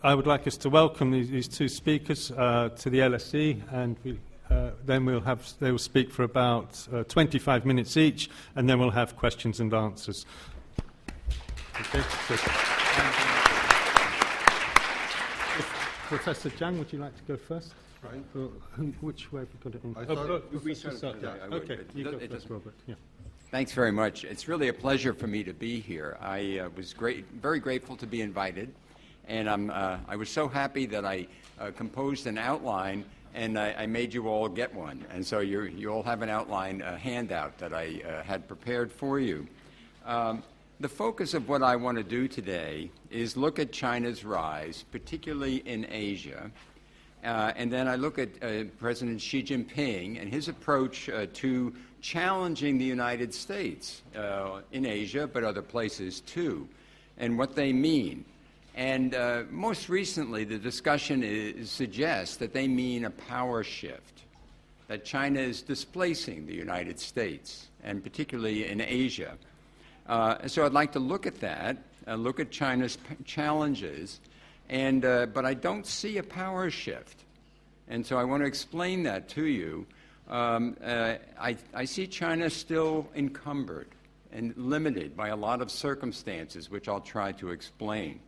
I would like us to welcome these two speakers to the LSE, and then they will speak for about 25 minutes each, and then we'll have questions and answers. Okay. Professor Zhang, would you like to go first? Right. Which way have you got it in? I thought we okay, you go first, Robert. Yeah. Thanks very much. It's really a pleasure for me to be here. I was very grateful to be invited, and I was so happy that I composed an outline, and I made you all get one. And so you all have an outline handout that I had prepared for you. The focus of what I want to do today is look at China's rise, particularly in Asia. And then I look at President Xi Jinping and his approach to challenging the United States in Asia, but other places too, and what they mean. And most recently, the discussion suggests that they mean a power shift, that China is displacing the United States, and particularly in Asia. So I'd like to look at that, look at China's challenges, but I don't see a power shift. And so I want to explain that to you. I see China still encumbered and limited by a lot of circumstances, which I'll try to explain.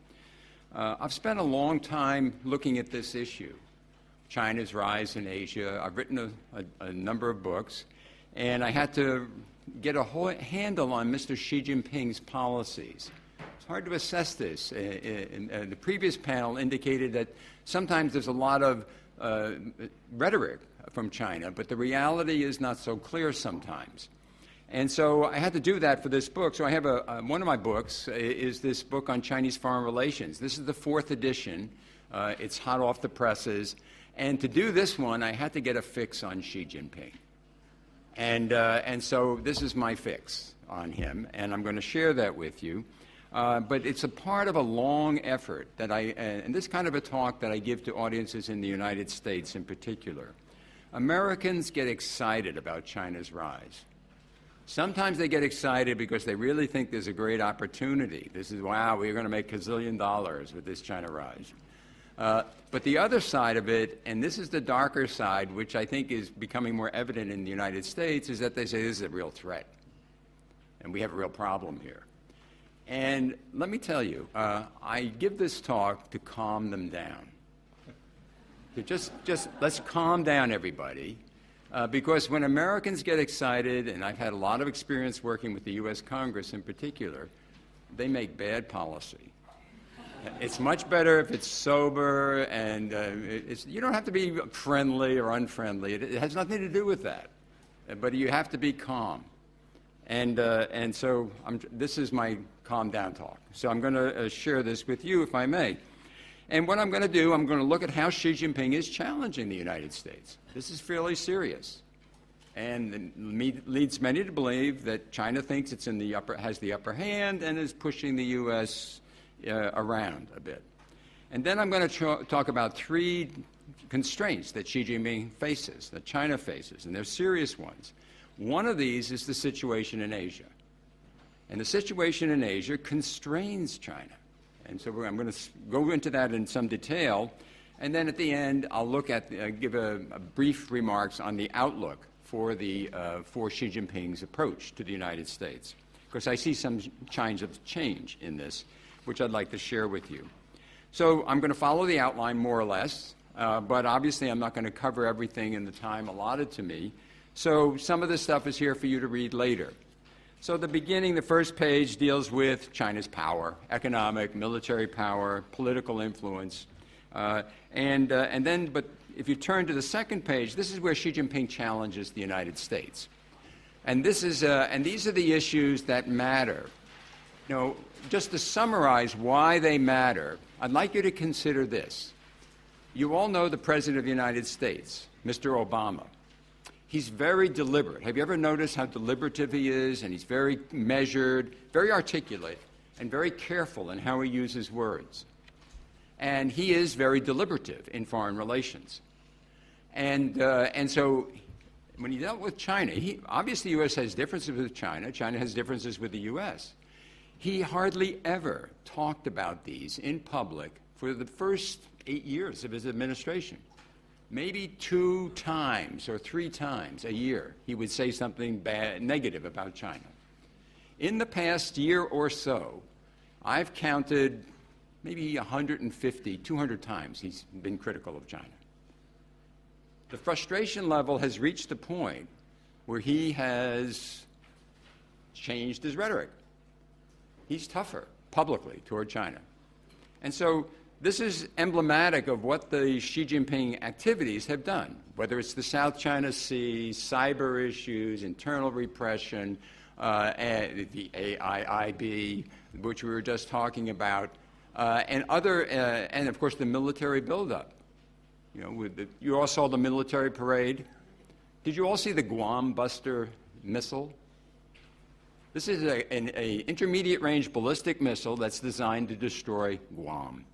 I've spent a long time looking at this issue, China's rise in Asia. I've written a number of books, and I had to get a whole handle on Mr. Xi Jinping's policies. It's hard to assess this. The previous panel indicated that sometimes there's a lot of rhetoric from China, but the reality is not so clear sometimes. And so I had to do that for this book. So I have one of my books is this book on Chinese foreign relations. This is the 4th edition. It's hot off the presses. And to do this one, I had to get a fix on Xi Jinping. And so this is my fix on him, and I'm going to share that with you. But it's a part of a long effort that and this kind of a talk that I give to audiences in the United States in particular. Americans get excited about China's rise. Sometimes they get excited because they really think there's a great opportunity. This is, wow, we're going to make $1 zillion with this China rise. But the other side of it, and this is the darker side, which I think is becoming more evident in the United States, is that they say this is a real threat, and we have a real problem here. And let me tell you, I give this talk to calm them down. So just let's calm down, everybody, because when Americans get excited, and I've had a lot of experience working with the U.S. Congress in particular, they make bad policy. It's much better if it's sober, and you don't have to be friendly or unfriendly. It has nothing to do with that, but you have to be calm. And so this is my calm down talk. So I'm going to share this with you, if I may. And what I'm going to do, I'm going to look at how Xi Jinping is challenging the United States. This is fairly serious, and leads many to believe that China thinks it's has the upper hand and is pushing the U.S. Around a bit. And then I'm going to talk about 3 constraints that Xi Jinping faces, that China faces, and they're serious ones. One of these is the situation in Asia. And the situation in Asia constrains China. And so I'm going to go into that in some detail. And then at the end, I'll look at, give a brief remarks on the outlook for Xi Jinping's approach to the United States. Because I see some signs of change in this, which I'd like to share with you. So I'm going to follow the outline more or less, but obviously I'm not going to cover everything in the time allotted to me. So some of this stuff is here for you to read later. So the beginning, the first page, deals with China's power, economic, military power, political influence. But if you turn to the second page, this is where Xi Jinping challenges the United States. And these are the issues that matter. You know, just to summarize why they matter, I'd like you to consider this. You all know the President of the United States, Mr. Obama. He's very deliberate. Have you ever noticed how deliberative he is? And he's very measured, very articulate, and very careful in how he uses words. And he is very deliberative in foreign relations. And so when he dealt with China, obviously the U.S. has differences with China. China has differences with the U.S. He hardly ever talked about these in public for the first 8 years of his administration. Maybe 2 times or 3 times a year he would say something bad, negative about China. In the past year or so, I've counted maybe 150, 200 times he's been critical of China. The frustration level has reached the point where he has changed his rhetoric. He's tougher publicly toward China. And so this is emblematic of what the Xi Jinping activities have done, whether it's the South China Sea, cyber issues, internal repression, and the AIIB, which we were just talking about, and of course the military buildup. You know, you all saw the military parade. Did you all see the Guam Buster missile? This is an intermediate-range ballistic missile that's designed to destroy Guam.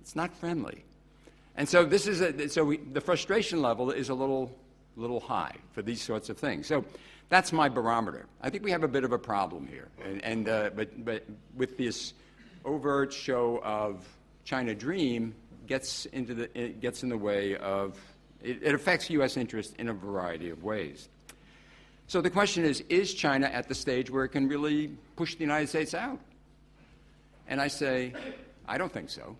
It's not friendly. And so the frustration level is a little high for these sorts of things. So that's my barometer. I think we have a bit of a problem here. But with this overt show of China Dream gets in the way of, it affects U.S. interests in a variety of ways. So the question is China at the stage where it can really push the United States out? And I say, I don't think so.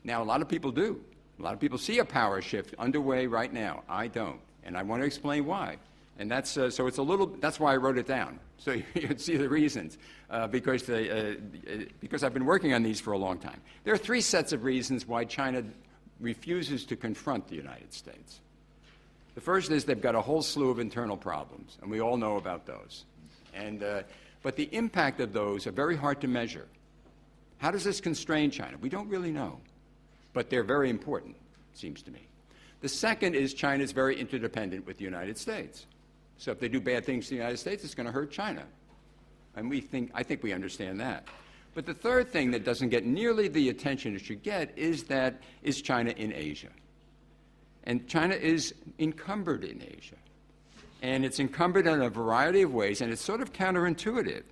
Now, a lot of people do. A lot of people see a power shift underway right now. I don't. And I want to explain why. And that's, so it's a little, that's why I wrote it down. So you can see the reasons, because I've been working on these for a long time. There are 3 sets of reasons why China refuses to confront the United States. The first is they've got a whole slew of internal problems, and we all know about those. But the impact of those are very hard to measure. How does this constrain China? We don't really know, but they're very important, it seems to me. The second is China's very interdependent with the United States. So if they do bad things to the United States, it's going to hurt China. And I think we understand that. But the third thing that doesn't get nearly the attention it should get is China in Asia. And China is encumbered in Asia. And it's encumbered in a variety of ways, and it's sort of counterintuitive.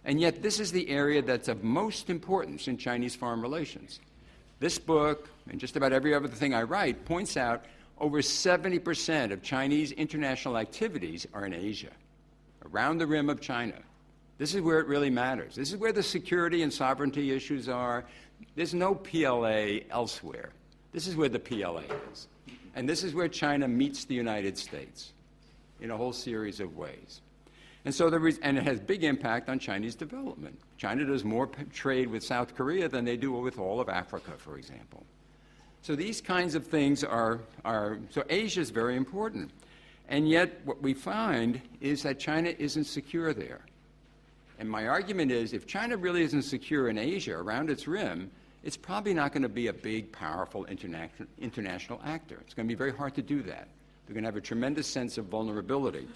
And yet this is the area that's of most importance in Chinese foreign relations. This book, and just about every other thing I write, points out over 70% of Chinese international activities are in Asia, around the rim of China. This is where it really matters. This is where the security and sovereignty issues are. There's no PLA elsewhere. This is where the PLA is. And this is where China meets the United States in a whole series of ways. And so and it has big impact on Chinese development. China does more trade with South Korea than they do with all of Africa, for example. So these kinds of things so Asia is very important. And yet what we find is that China isn't secure there. And my argument is if China really isn't secure in Asia around its rim, it's probably not going to be a big, powerful international actor. It's going to be very hard to do that. They're going to have a tremendous sense of vulnerability.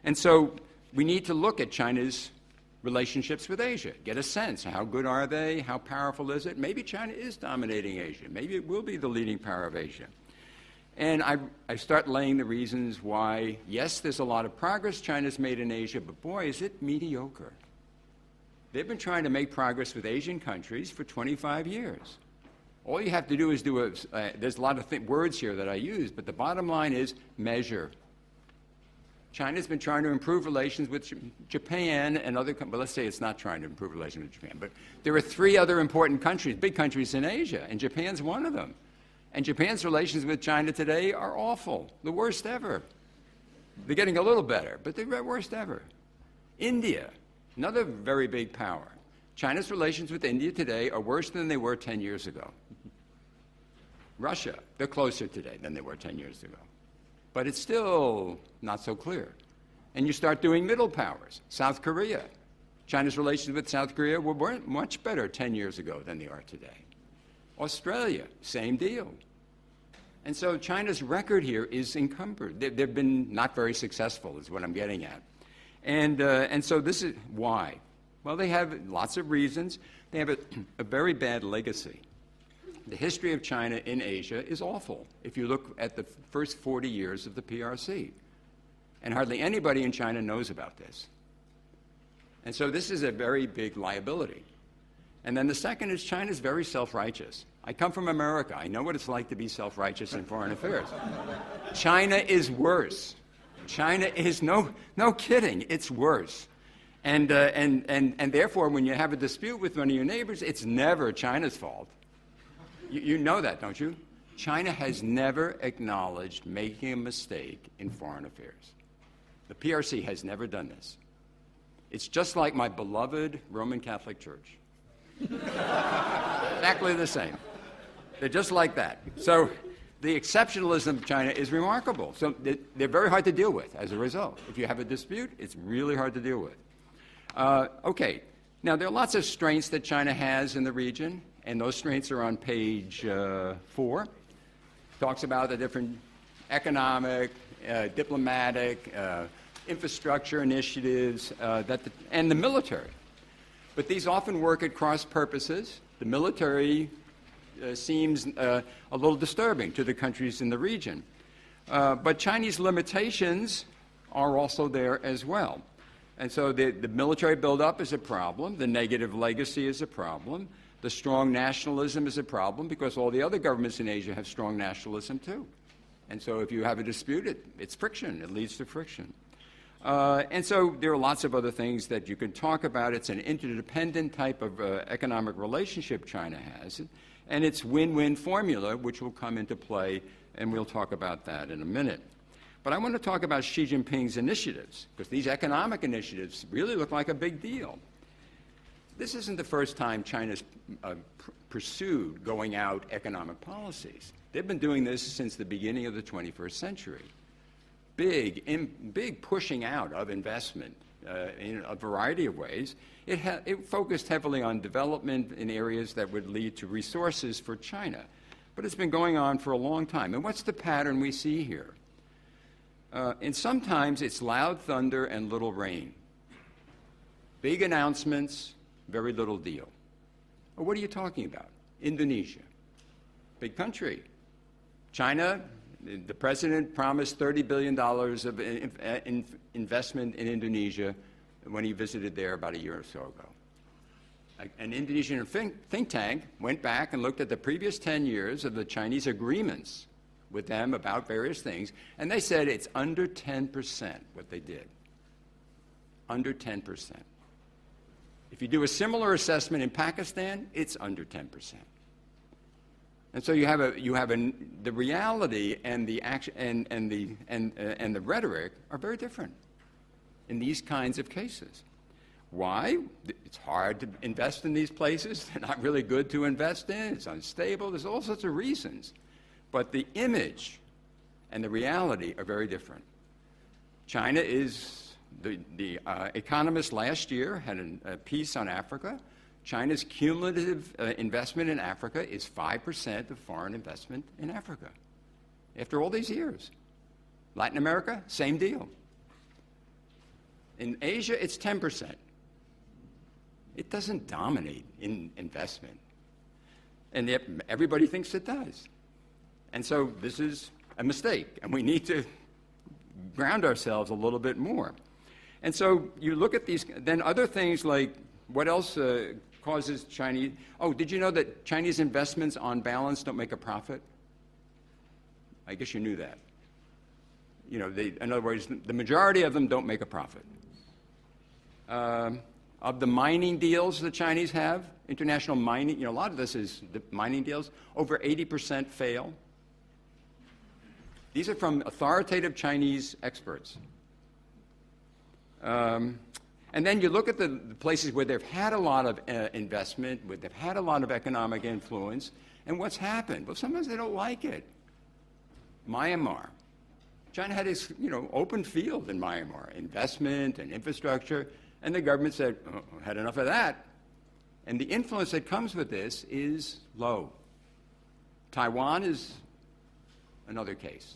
And so we need to look at China's relationships with Asia, get a sense. How good are they? How powerful is it? Maybe China is dominating Asia. Maybe it will be the leading power of Asia. And I start laying the reasons why, yes, there's a lot of progress China's made in Asia, but boy, is it mediocre. They've been trying to make progress with Asian countries for 25 years. All you have to do is there's a lot of words here that I use, but the bottom line is measure. China's been trying to improve relations with Japan and other countries. Well, let's say it's not trying to improve relations with Japan, but there are 3 other important countries, big countries in Asia, and Japan's one of them. And Japan's relations with China today are awful, the worst ever. They're getting a little better, but they're the worst ever. India, another very big power. China's relations with India today are worse than they were 10 years ago. Russia, they're closer today than they were 10 years ago. But it's still not so clear. And you start doing middle powers. South Korea. China's relations with South Korea weren't much better 10 years ago than they are today. Australia, same deal. And so China's record here is encumbered. They've been not very successful is what I'm getting at. And so this is why. Well, they have lots of reasons. They have a very bad legacy. The history of China in Asia is awful if you look at the first 40 years of the PRC. And hardly anybody in China knows about this. And so this is a very big liability. And then the second is China's very self-righteous. I come from America. I know what it's like to be self-righteous in foreign affairs. China is worse. China is, no kidding, it's worse. And therefore, when you have a dispute with one of your neighbors, it's never China's fault. You know that, don't you? China has never acknowledged making a mistake in foreign affairs. The PRC has never done this. It's just like my beloved Roman Catholic Church. Exactly the same. They're just like that. So the exceptionalism of China is remarkable. So they're very hard to deal with as a result. If you have a dispute, it's really hard to deal with. Okay. Now, there are lots of strengths that China has in the region, and those strengths are on page 4. Talks about the different economic, diplomatic, infrastructure initiatives, and the military. But these often work at cross purposes. The military seems a little disturbing to the countries in the region. But Chinese limitations are also there as well. And so the military buildup is a problem. The negative legacy is a problem. The strong nationalism is a problem because all the other governments in Asia have strong nationalism too. And so if you have a dispute, it's friction. It leads to friction. And so there are lots of other things that you can talk about. It's an interdependent type of economic relationship China has. And it's win-win formula, which will come into play, and we'll talk about that in a minute. But I want to talk about Xi Jinping's initiatives, because these economic initiatives really look like a big deal. This isn't the first time China's pursued going out economic policies. They've been doing this since the beginning of the 21st century. Big pushing out of investment in a variety of ways. It focused heavily on development in areas that would lead to resources for China. But it's been going on for a long time. And what's the pattern we see here? And sometimes it's loud thunder and little rain. Big announcements, very little deal. Well, what are you talking about? Indonesia. Big country. China, the president promised $30 billion of investment in Indonesia when he visited there about a year or so ago. An Indonesian think tank went back and looked at the previous 10 years of the Chinese agreements with them about various things, and they said it's under 10% what they did. Under 10%. If you do a similar assessment in Pakistan, it's under 10%. And so you have the reality and the action and the rhetoric are very different in these kinds of cases. Why? It's hard to invest in these places. They're not really good to invest in. It's unstable. There's all sorts of reasons. But the image and the reality are very different. China is, the Economist last year had a piece on Africa. China's cumulative investment in Africa is 5% of foreign investment in Africa. After all these years. Latin America, same deal. In Asia, it's 10%. It doesn't dominate in investment. And yet everybody thinks it does. And so this is a mistake, and we need to ground ourselves a little bit more. And so you look at these, then other things like what else causes Chinese, did you know that Chinese investments on balance don't make a profit? I guess you knew that. You know, in other words, the majority of them don't make a profit. Of the mining deals the Chinese have, international mining, a lot of this is the mining deals, over 80% fail. These are from authoritative Chinese experts. And then you look at the places where they've had a lot of investment, where they've had a lot of economic influence, and what's happened? Well, sometimes they don't like it. Myanmar. China had this, open field in Myanmar, investment and infrastructure, and the government said, had enough of that. And the influence that comes with this is low. Taiwan is another case.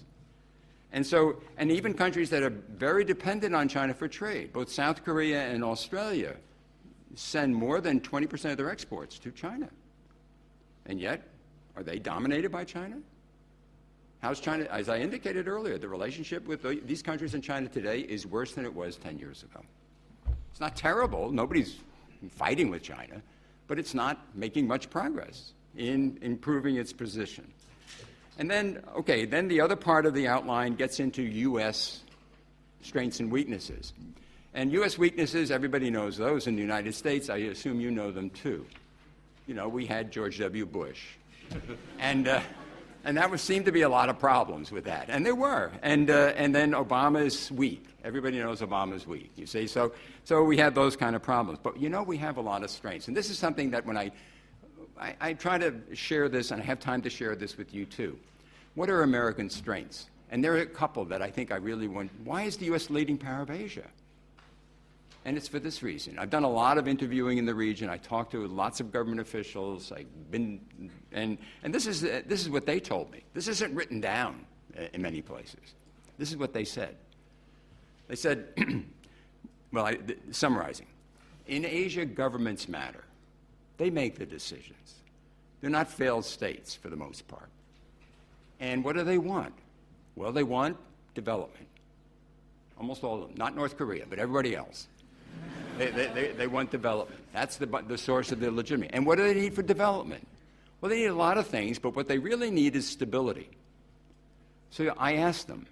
And so, and even countries that are very dependent on China for trade, both South Korea and Australia, send more than 20% of their exports to China. And yet, are they dominated by China? How's China? As I indicated earlier, the relationship with these countries and China today is worse than it was 10 years ago. It's not terrible. Nobody's fighting with China, but it's not making much progress in improving its position. And then, okay, then the other part of the outline gets into U.S. strengths and weaknesses. And U.S. weaknesses, everybody knows those. In the United States, I assume you know them too. You know, we had George W. Bush. And that seemed to be a lot of problems with that. And there were. And then Obama is weak. Everybody knows Obama's weak, you see. So we had those kind of problems. But, you know, we have a lot of strengths. And this is something that when I try to share this, and I have time to share this with you too. What are American strengths? And there are a couple that I think I really want. Why is the U.S. leading power of Asia? And it's for this reason. I've done a lot of interviewing in the region. I talked to lots of government officials. And this is what they told me. This isn't written down in many places. This is what they said. They said, well, summarizing, in Asia, governments matter. They make the decisions. They're not failed states for the most part. And what do they want? Well, they want development. Almost all of them. Not North Korea, but everybody else. They want development. That's the source of their legitimacy. And what do they need for development? Well, they need a lot of things, but what they really need is stability. So I asked them,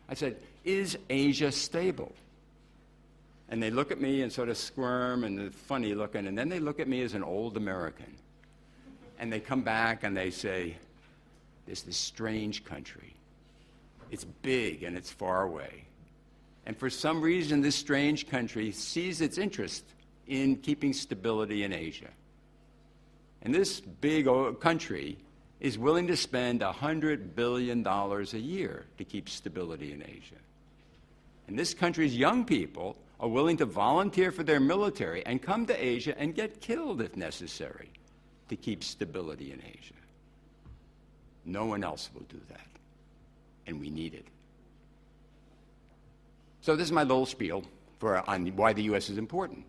I said, is Asia stable? And they look at me and sort of squirm and they're funny looking, and then they look at me as an old American. And they come back and they say, there's this strange country. It's big and it's far away. And for some reason, this strange country sees its interest in keeping stability in Asia. And this big country is willing to spend $100 billion a year to keep stability in Asia. And this country's young people are willing to volunteer for their military and come to Asia and get killed if necessary to keep stability in Asia. No one else will do that. And we need it. So this is my little spiel on why the U.S. is important.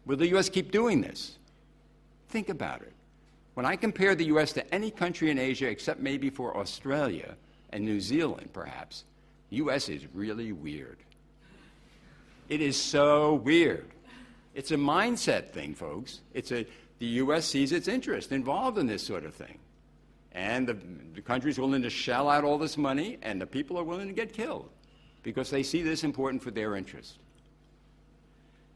Will the U.S. keep doing this? Think about it. When I compare the U.S. to any country in Asia, except maybe for Australia and New Zealand, perhaps, the U.S. is really weird. It is so weird. It's a mindset thing, folks. The U.S. sees its interest involved in this sort of thing. And the country's willing to shell out all this money, and the people are willing to get killed because they see this important for their interest.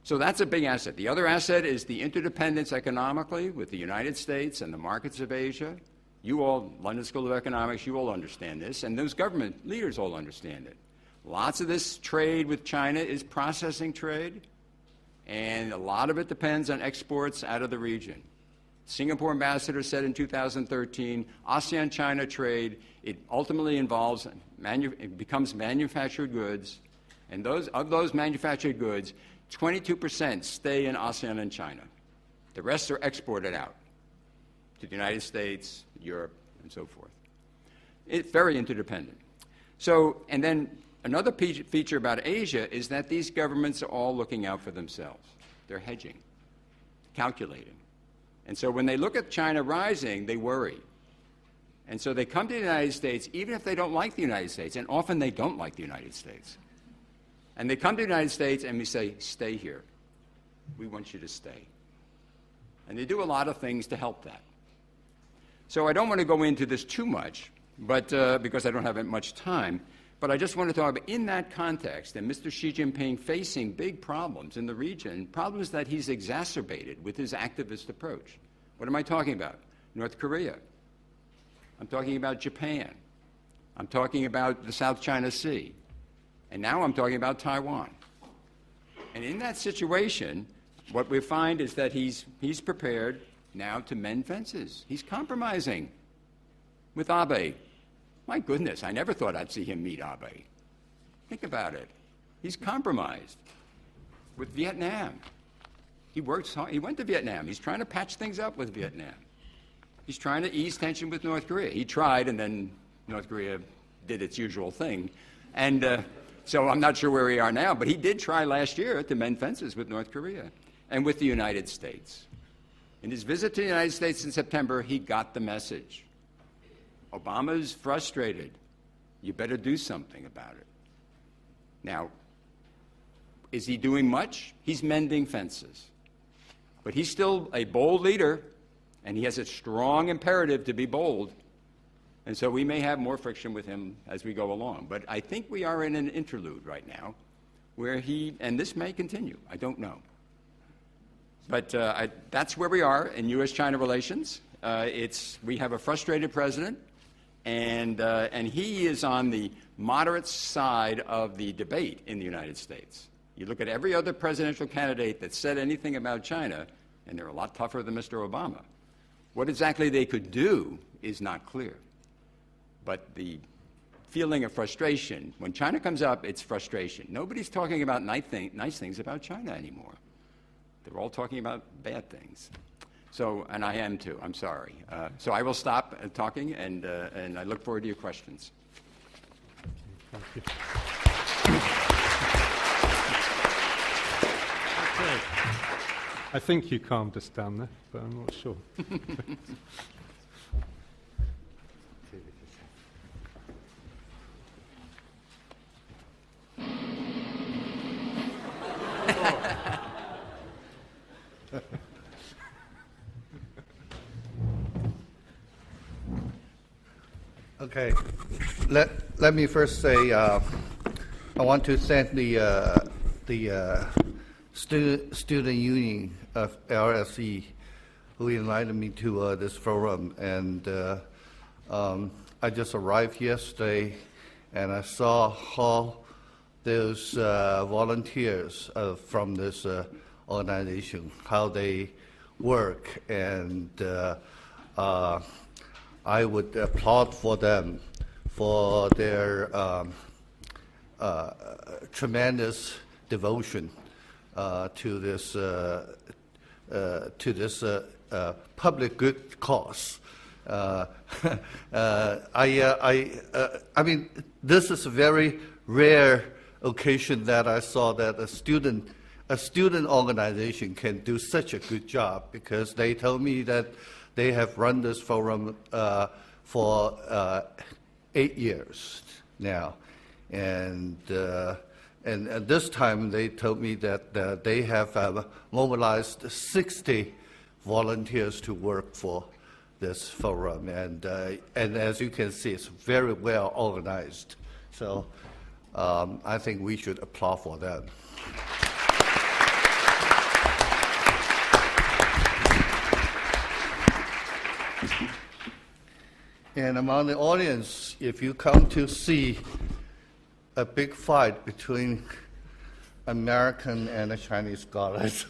So that's a big asset. The other asset is the interdependence economically with the United States and the markets of Asia. You all, London School of Economics, you all understand this, and those government leaders all understand it. Lots of this trade with China is processing trade, and a lot of it depends on exports out of the region. Singapore ambassador said in 2013, ASEAN-China trade, it ultimately involves, it becomes manufactured goods, and of those manufactured goods, 22% stay in ASEAN and China. The rest are exported out to the United States, Europe, and so forth. It's very interdependent. So, and then another feature about Asia is that these governments are all looking out for themselves. They're hedging, calculating. And so when they look at China rising, they worry. And so they come to the United States, even if they don't like the United States, and often they don't like the United States. And they come to the United States and we say, stay here. We want you to stay. And they do a lot of things to help that. So I don't want to go into this too much, but because I don't have much time, but I just want to talk about in that context, and Mr. Xi Jinping facing big problems in the region, problems that he's exacerbated with his activist approach. What am I talking about? North Korea. I'm talking about Japan. I'm talking about the South China Sea. And now I'm talking about Taiwan. And in that situation, what we find is that he's prepared now to mend fences. He's compromising with Abe. My goodness, I never thought I'd see him meet Abe. Think about it. He's compromised with Vietnam. He works hard. He went to Vietnam. He's trying to patch things up with Vietnam. He's trying to ease tension with North Korea. He tried, and then North Korea did its usual thing. And so I'm not sure where we are now, but he did try last year to mend fences with North Korea and with the United States. In his visit to the United States in September, he got the message. Obama's frustrated. You better do something about it. Now, Is he doing much? He's mending fences. But he's still a bold leader, and he has a strong imperative to be bold. And so we may have more friction with him as we go along. But I think we are in an interlude right now where and this may continue, I don't know. But that's where we are in U.S.-China relations. We have a frustrated president, and he is on the moderate side of the debate in the United States. You look at every other presidential candidate that said anything about China, and they're a lot tougher than Mr. Obama. What exactly they could do is not clear. But the feeling of frustration, when China comes up, it's frustration. Nobody's talking about nice things about China anymore. They're all talking about bad things. So, and I am too, I'm sorry. So I will stop talking, and I look forward to your questions. Thank you. Okay. I think you calmed us down there, but I'm not sure. Okay, let me first say I want to thank the student union of LSE who invited me to this forum, and I just arrived yesterday, and I saw how those volunteers from this organization, how they work, and I would applaud for them for their tremendous devotion to this public good cause. I mean, this is a very rare occasion that I saw that a student organization can do such a good job, because they told me that they have run this forum for 8 years now, and this time they told me that they have mobilized 60 volunteers to work for this forum, and as you can see, it's very well organized. So I think we should applaud for them. And among the audience, if you come to see a big fight between American and Chinese scholars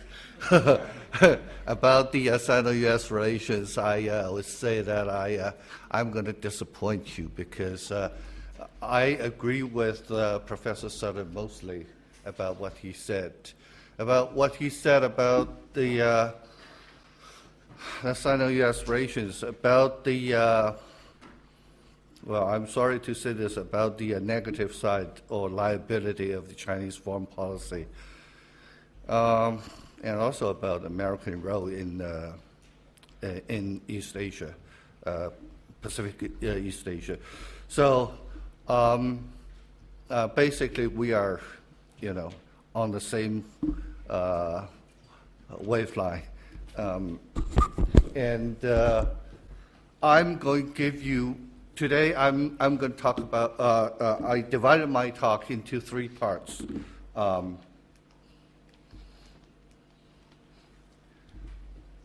about the Sino-U.S. relations, I would say that I'm going to disappoint you, because I agree with Professor Sutter mostly about what he said. About the Sino-U.S. relations, about the well, I'm sorry to say this, about the negative side or liability of the Chinese foreign policy, and also about American role in East Asia, Pacific East Asia. So basically, we are, on the same wavelength, and I'm going to give you. Today, I'm going to talk about, I divided my talk into 3 parts.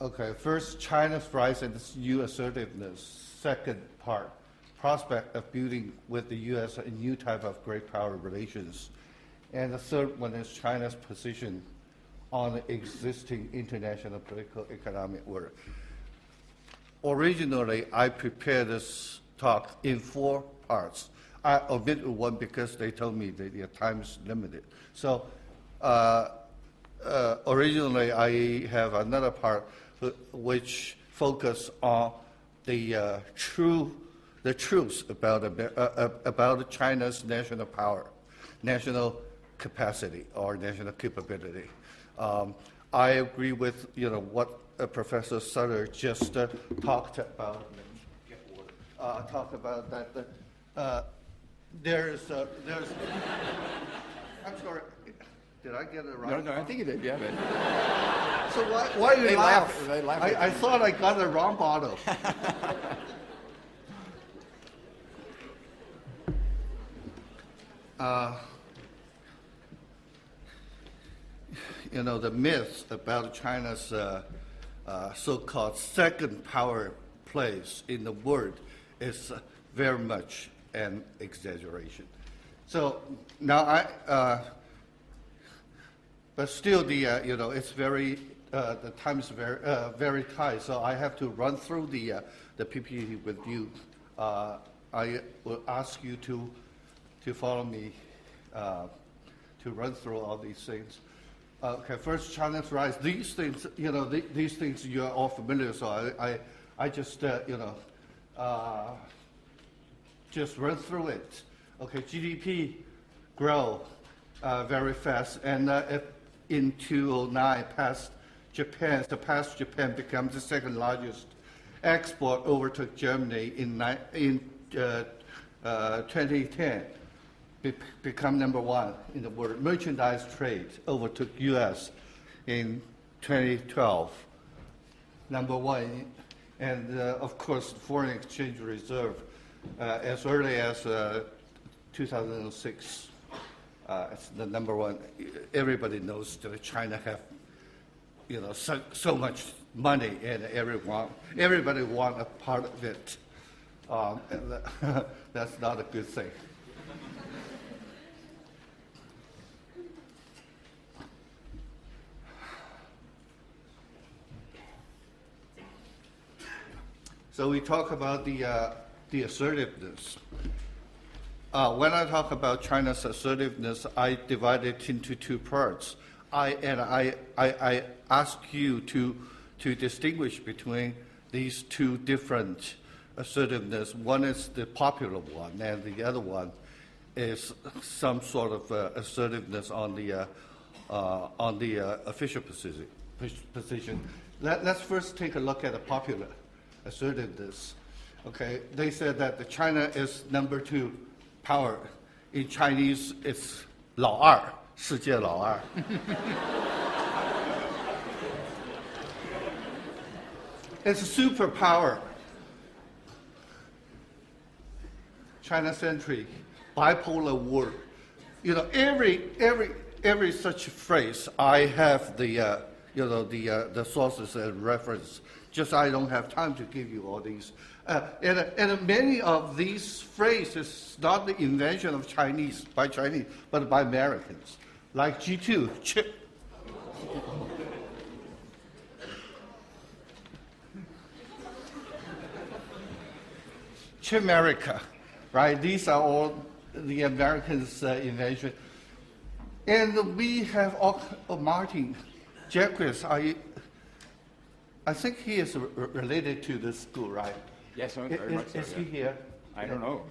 Okay, first, China's rise and its new assertiveness. Second part, prospect of building with the U.S. a new type of great power relations. And the third one is China's position on the existing international political economic world. Originally, I prepared this talk in 4 parts. I omitted one because they told me that the time is limited. So originally, I have another part which focus on the truth about China's national power, national capacity, or national capability. I agree with what Professor Sutter just talked about. Talk about that. There's I'm sorry. Did I get it right? No, I think you did, yeah. But So why you They laugh? laugh. They laugh at I thought I got the wrong bottle. You know, the myth about China's so-called second power place in the world is very much an exaggeration. So now but still you know, it's very, the time is very tight, so I have to run through the PPT with you. I will ask you to follow me to run through all these things. Okay, first, China's rise. These things, you know, these things you're all familiar, so I just, you know, just run through it. Okay, GDP grow very fast, and in 2009, surpassed Japan, becomes the second largest export, overtook Germany in 2010. Become number one in the world. Merchandise trade overtook U.S. in 2012, number one. And of course, foreign exchange reserve as early as 2006. It's the number one. Everybody knows that China have, you know, so much money, and everybody want a part of it. And that's not a good thing. So we talk about the assertiveness. When I talk about China's assertiveness, I divide it into two parts. I ask you to distinguish between these two different assertiveness. One is the popular one, and the other one is some sort of assertiveness on the official position. Let's first take a look at the popular assertiveness. Okay, they said that China is number 2 power. In Chinese, it's 老二，世界老二。It's a superpower. China-centric, bipolar world. You know, every such phrase, I have the the sources and reference. Just I don't have time to give you all these. And many of these phrases not the invention of by Chinese, but by Americans, like G2, chip. Chimerica, right? These are all the Americans' invention. And we have Martin Jacques. I think he is related to this school, right? Yes, very much so. Is he here? I don't know.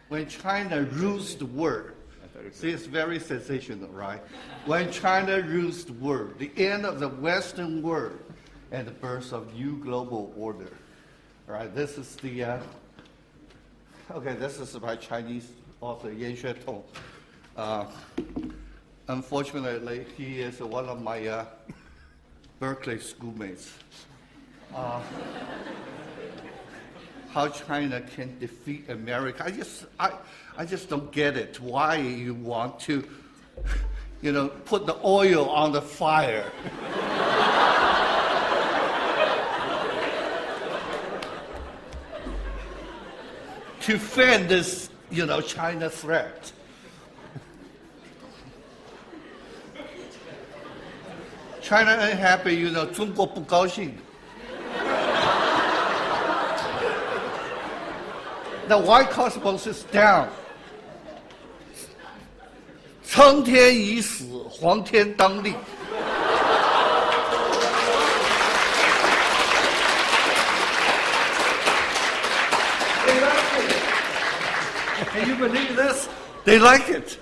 When China rules the world, see, it's very sensational, right? When China rules the world, the end of the Western world and the birth of new global order. All right, this is the, this is by Chinese author Yan Xuetong. Unfortunately, he is one of my Berkeley schoolmates. How China can defeat America. I just don't get it. Why you want to, put the oil on the fire? To fend this, China threat. China unhappy, 中国不高兴. The white cosmos is down. 苍天已死，黄天当立. They like it. Can you believe this? They like it.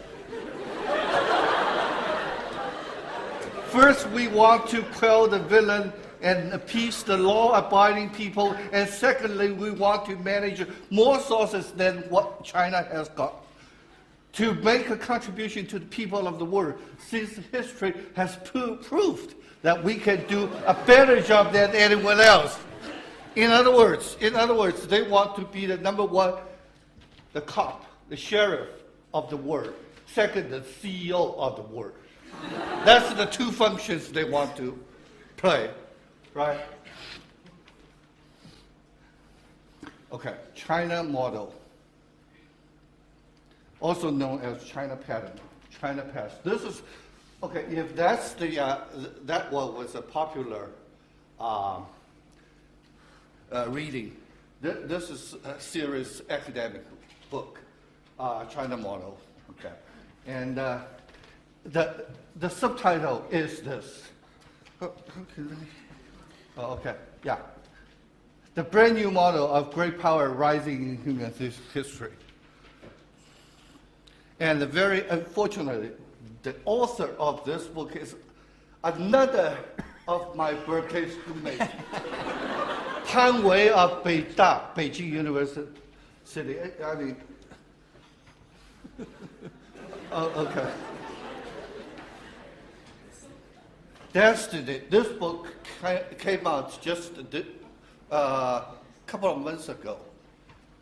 First, we want to quell the villain and appease the law-abiding people. And secondly, we want to manage more sources than what China has got. to make a contribution to the people of the world, since history has proved that we can do a better job than anyone else. In other words, they want to be the number one, the cop, the sheriff of the world. Second, the CEO of the world. That's the two functions they want to play, right? Okay, China model, also known as China pattern, China past. This is, okay, if that's the, that one was a popular reading. This is a serious academic book, China model, okay. And the subtitle is this. Okay, yeah. The brand new model of great power rising in human history. And very unfortunately, the author of this book is another of my birthday schoolmates, Han Wei of Beijing University. I mean, oh, okay. Destiny. This book came out just a couple of months ago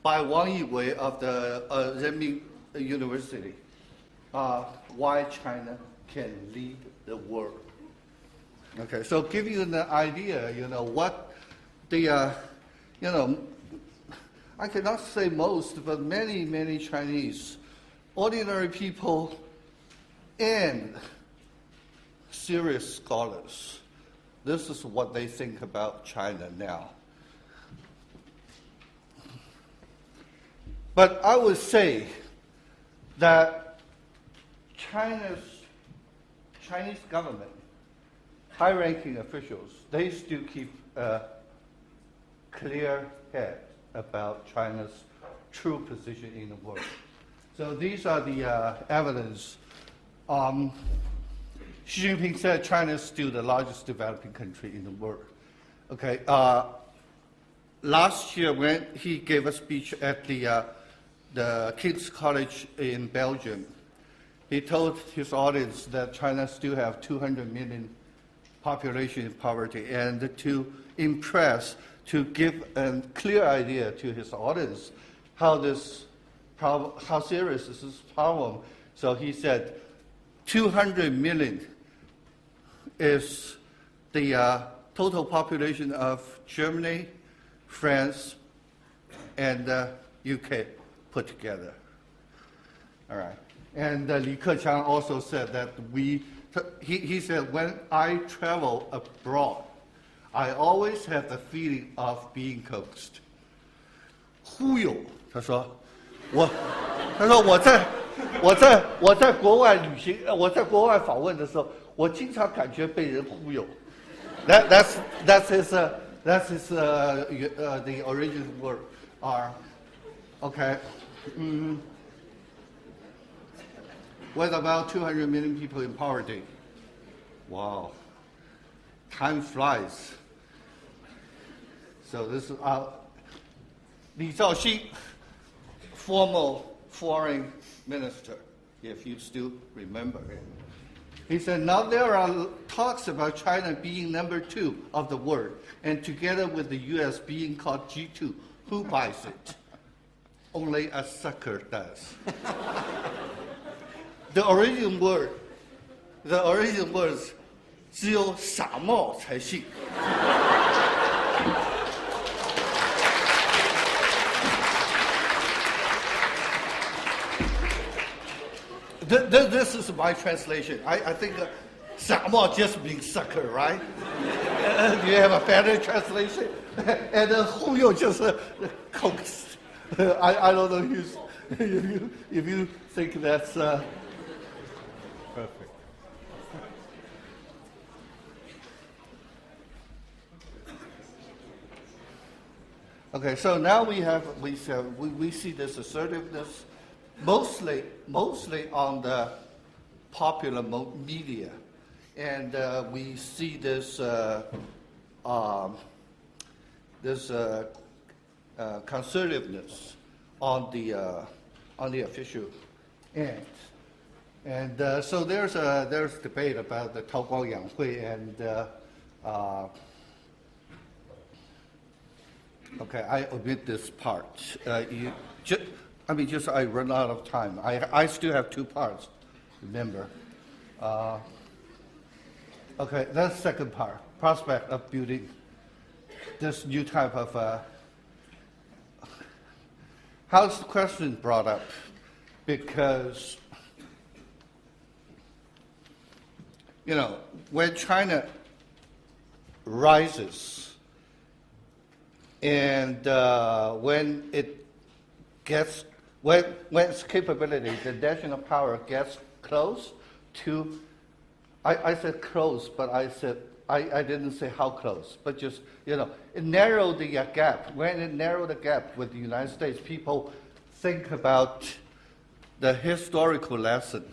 by Wang Yiwei of the Renmin University. Why China can lead the world. Okay, so give you an idea, what the, I cannot say most, but many, many Chinese, ordinary people and serious scholars, this is what they think about China now. But I would say that Chinese government, high-ranking officials, they still keep a clear head about China's true position in the world. So these are the evidence. Xi Jinping said China is still the largest developing country in the world. Okay. Last year, when he gave a speech at the King's College in Belgium, he told his audience that China still have 200 million population in poverty, and to impress, to give a clear idea to his audience how serious is this problem. So he said 200 million is the total population of Germany, France, and UK put together. All right. And Li Keqiang also said that he said, when I travel abroad, I always have the feeling of being coaxed. 忽悠，他说我在国外旅行，我在国外访问的时候，我经常感觉被人忽悠。That's his the original word. Okay. With about 200 million people in poverty. Wow. Time flies. So this is Li Zhaoxin, former foreign minister, if you still remember it. He said, now there are talks about China being number 2 of the world, and together with the US being called G2. Who buys it? Only a sucker does. The original word is 只有傻帽才信。This is my translation. I think 傻帽 just means sucker, right? Do you have a better translation? And 忽悠 just coax. I don't know if you think that's Perfect. Okay, so now we see this assertiveness mostly on the popular media, and we see this conservativeness on the official end. And so there's debate about the Taoguang Yanghui and okay, I omit this part. I run out of time. I still have two parts, remember. Okay, that's the second part, prospect of building this new type of, how's the question brought up? Because, you know, when China rises and when its capability, the national power gets close to, I said close, but I didn't say how close, but just, you know, it narrowed the gap. When it narrowed the gap with the United States, people think about the historical lesson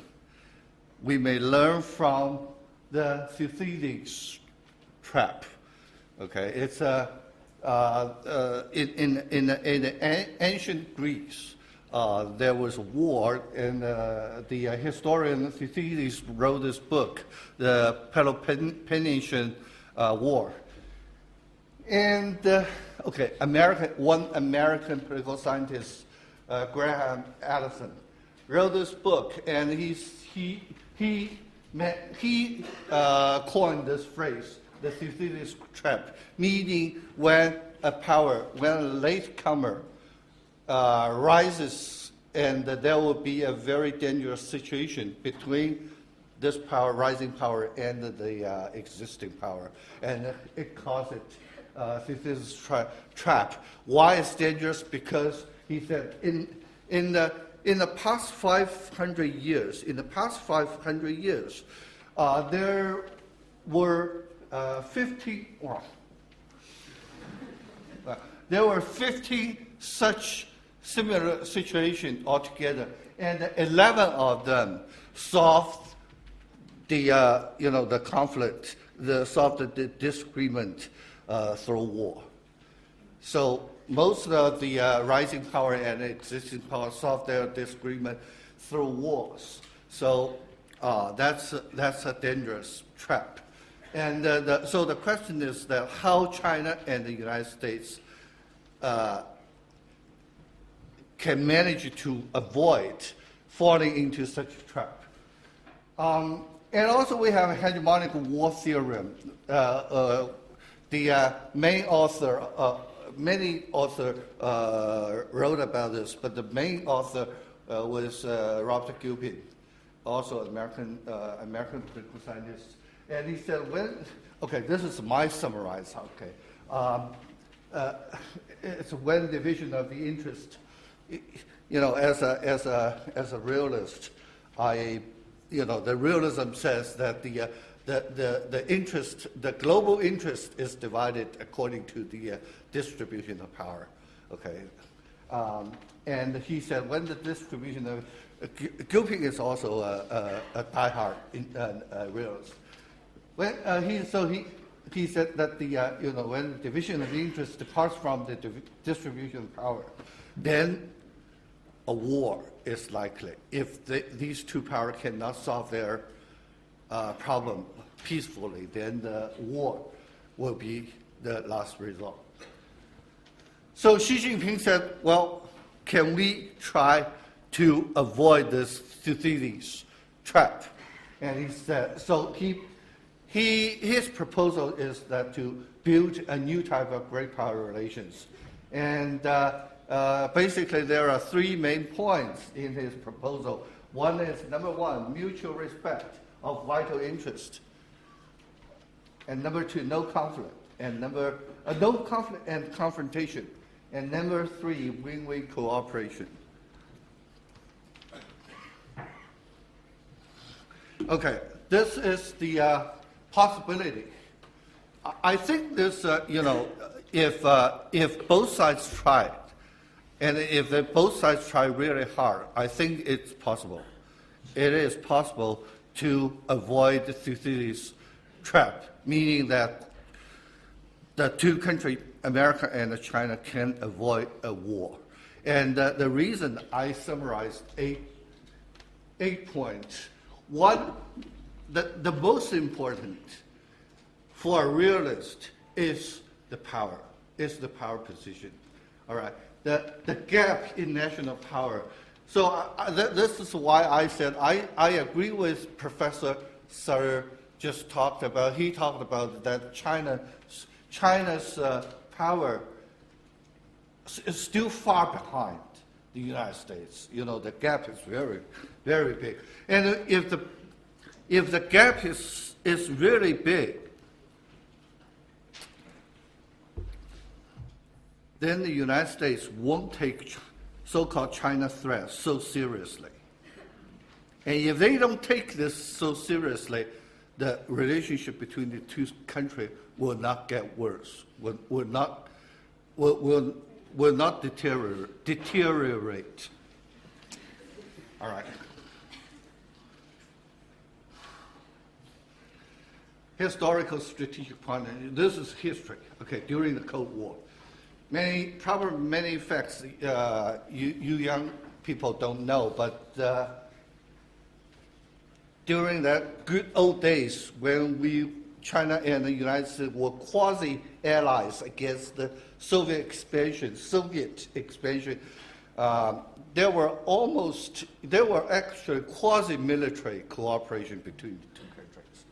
we may learn from the Thucydides trap. Okay, it's in ancient Greece, there was a war, and the historian Thucydides wrote this book, the Peloponnesian War. And okay, one American political scientist, Graham Allison, wrote this book, and he coined this phrase, the Thucydides trap, meaning when a latecomer rises, and there will be a very dangerous situation between this power, rising power, and the existing power, and it causes Thucydides trap. Why it's dangerous? Because he said in the past 500 years, there were 50 such similar situations altogether, and 11 of them solved the conflict, solved the disagreement through war. So most of the rising power and existing power solved their disagreement through wars. So that's a dangerous trap. And so the question is that how China and the United States can manage to avoid falling into such a trap. And also we have a hegemonic war theorem. The main author, many authors wrote about this, but the main author was Robert Gilpin, also an American political scientist. And he said, this is my summarized, okay. It's when division of the interest, you know, as a realist, the realism says that the interest, the global interest is divided according to the distribution of power, okay. And he said when the distribution of, Gilpin is also a diehard realist. He said that when the division of interest departs from the distribution of power, then a war is likely. If these two powers cannot solve their problem peacefully, then the war will be the last result. So Xi Jinping said, well, can we try to avoid this Thucydides trap? And he said, so his proposal is that to build a new type of great power relations. And basically there are three main points in his proposal. One is, number one, mutual respect of vital interest. And number two, no conflict. And no conflict and confrontation. And number three, win-win cooperation. Okay, this is the possibility. I think this, if both sides try, and if both sides try really hard, I think it's possible. It is possible to avoid the Thucydides trap, meaning that the two countries, America and China, can avoid a war. And the reason I summarized 8 8 points. One, the most important for a realist is the power position. All right, the gap in national power. So this is why I said I agree with Professor Sir just talked about. He talked about that China's power is still far behind the United States. You know, the gap is very, very big. And if the gap is really big, then the United States won't take so-called China threat so seriously. And if they don't take this so seriously, the relationship between the two countries will not get worse, will not deteriorate. All right. Historical strategic partnership. This is history. Okay, during the Cold War, many facts you young people don't know, but during that good old days when China and the United States were quasi-allies against the Soviet expansion, there were actually quasi-military cooperation between the two countries.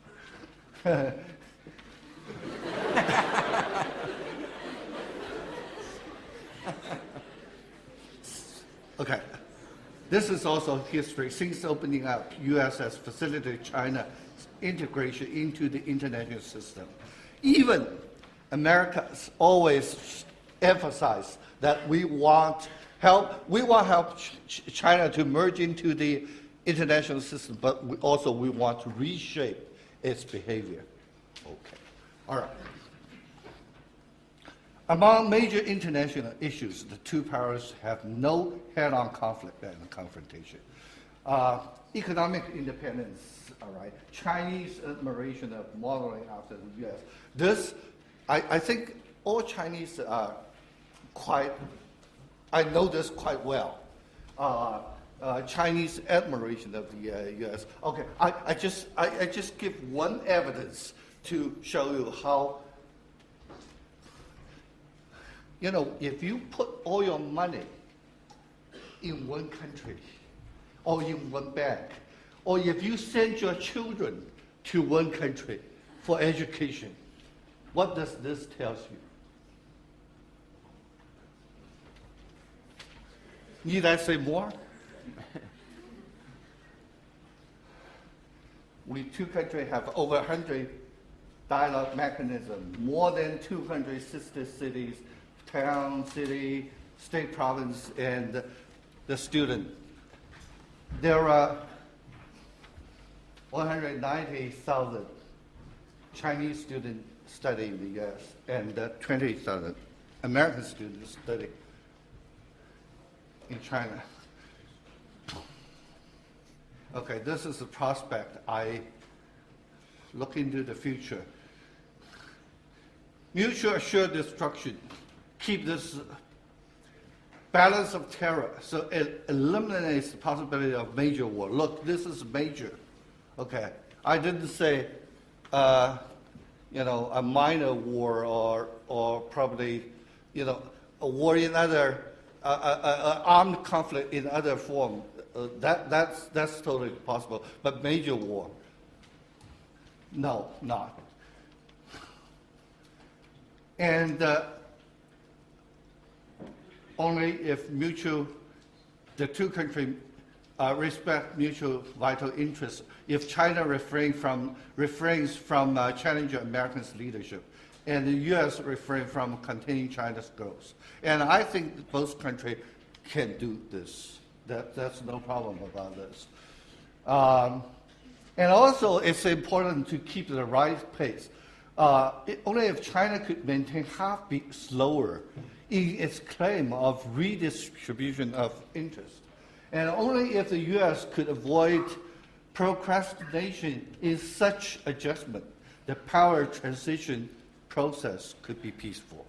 Okay. This is also history. Since opening up, U.S. has facilitated China's integration into the international system. Even America has always emphasized that we want help China to merge into the international system, but we want to reshape its behavior. Okay. All right. Among major international issues, the two powers have no head-on conflict and confrontation. Economic independence, all right. Chinese admiration of modeling after the U.S. This, I think all Chinese are I know this quite well. Chinese admiration of the U.S. Okay, I just give one evidence to show you how. You know, if you put all your money in one country or in one bank, or if you send your children to one country for education, what does this tell you? Need I say more? We two countries have over 100 dialogue mechanisms, more than 200 sister cities, town, city, state, province, and the student. There are 190,000 Chinese students studying in the U.S. and 20,000 American students study in China. Okay, this is the prospect. I look into the future. Mutual assured destruction. Keep this balance of terror, so it eliminates the possibility of major war. Look, this is major. Okay, I didn't say, a minor war or probably, a war in other, armed conflict in other form. That's totally possible. But major war, no, not. And only if the two countries respect mutual vital interests. If China refrains from challenging America's leadership, and the U.S. refrain from containing China's growth, and I think both countries can do this. That's no problem about this. And also, it's important to keep the right pace. Only if China could maintain half-beat slower in its claim of redistribution of interest, and only if the U.S. could avoid procrastination in such adjustment, the power transition process could be peaceful.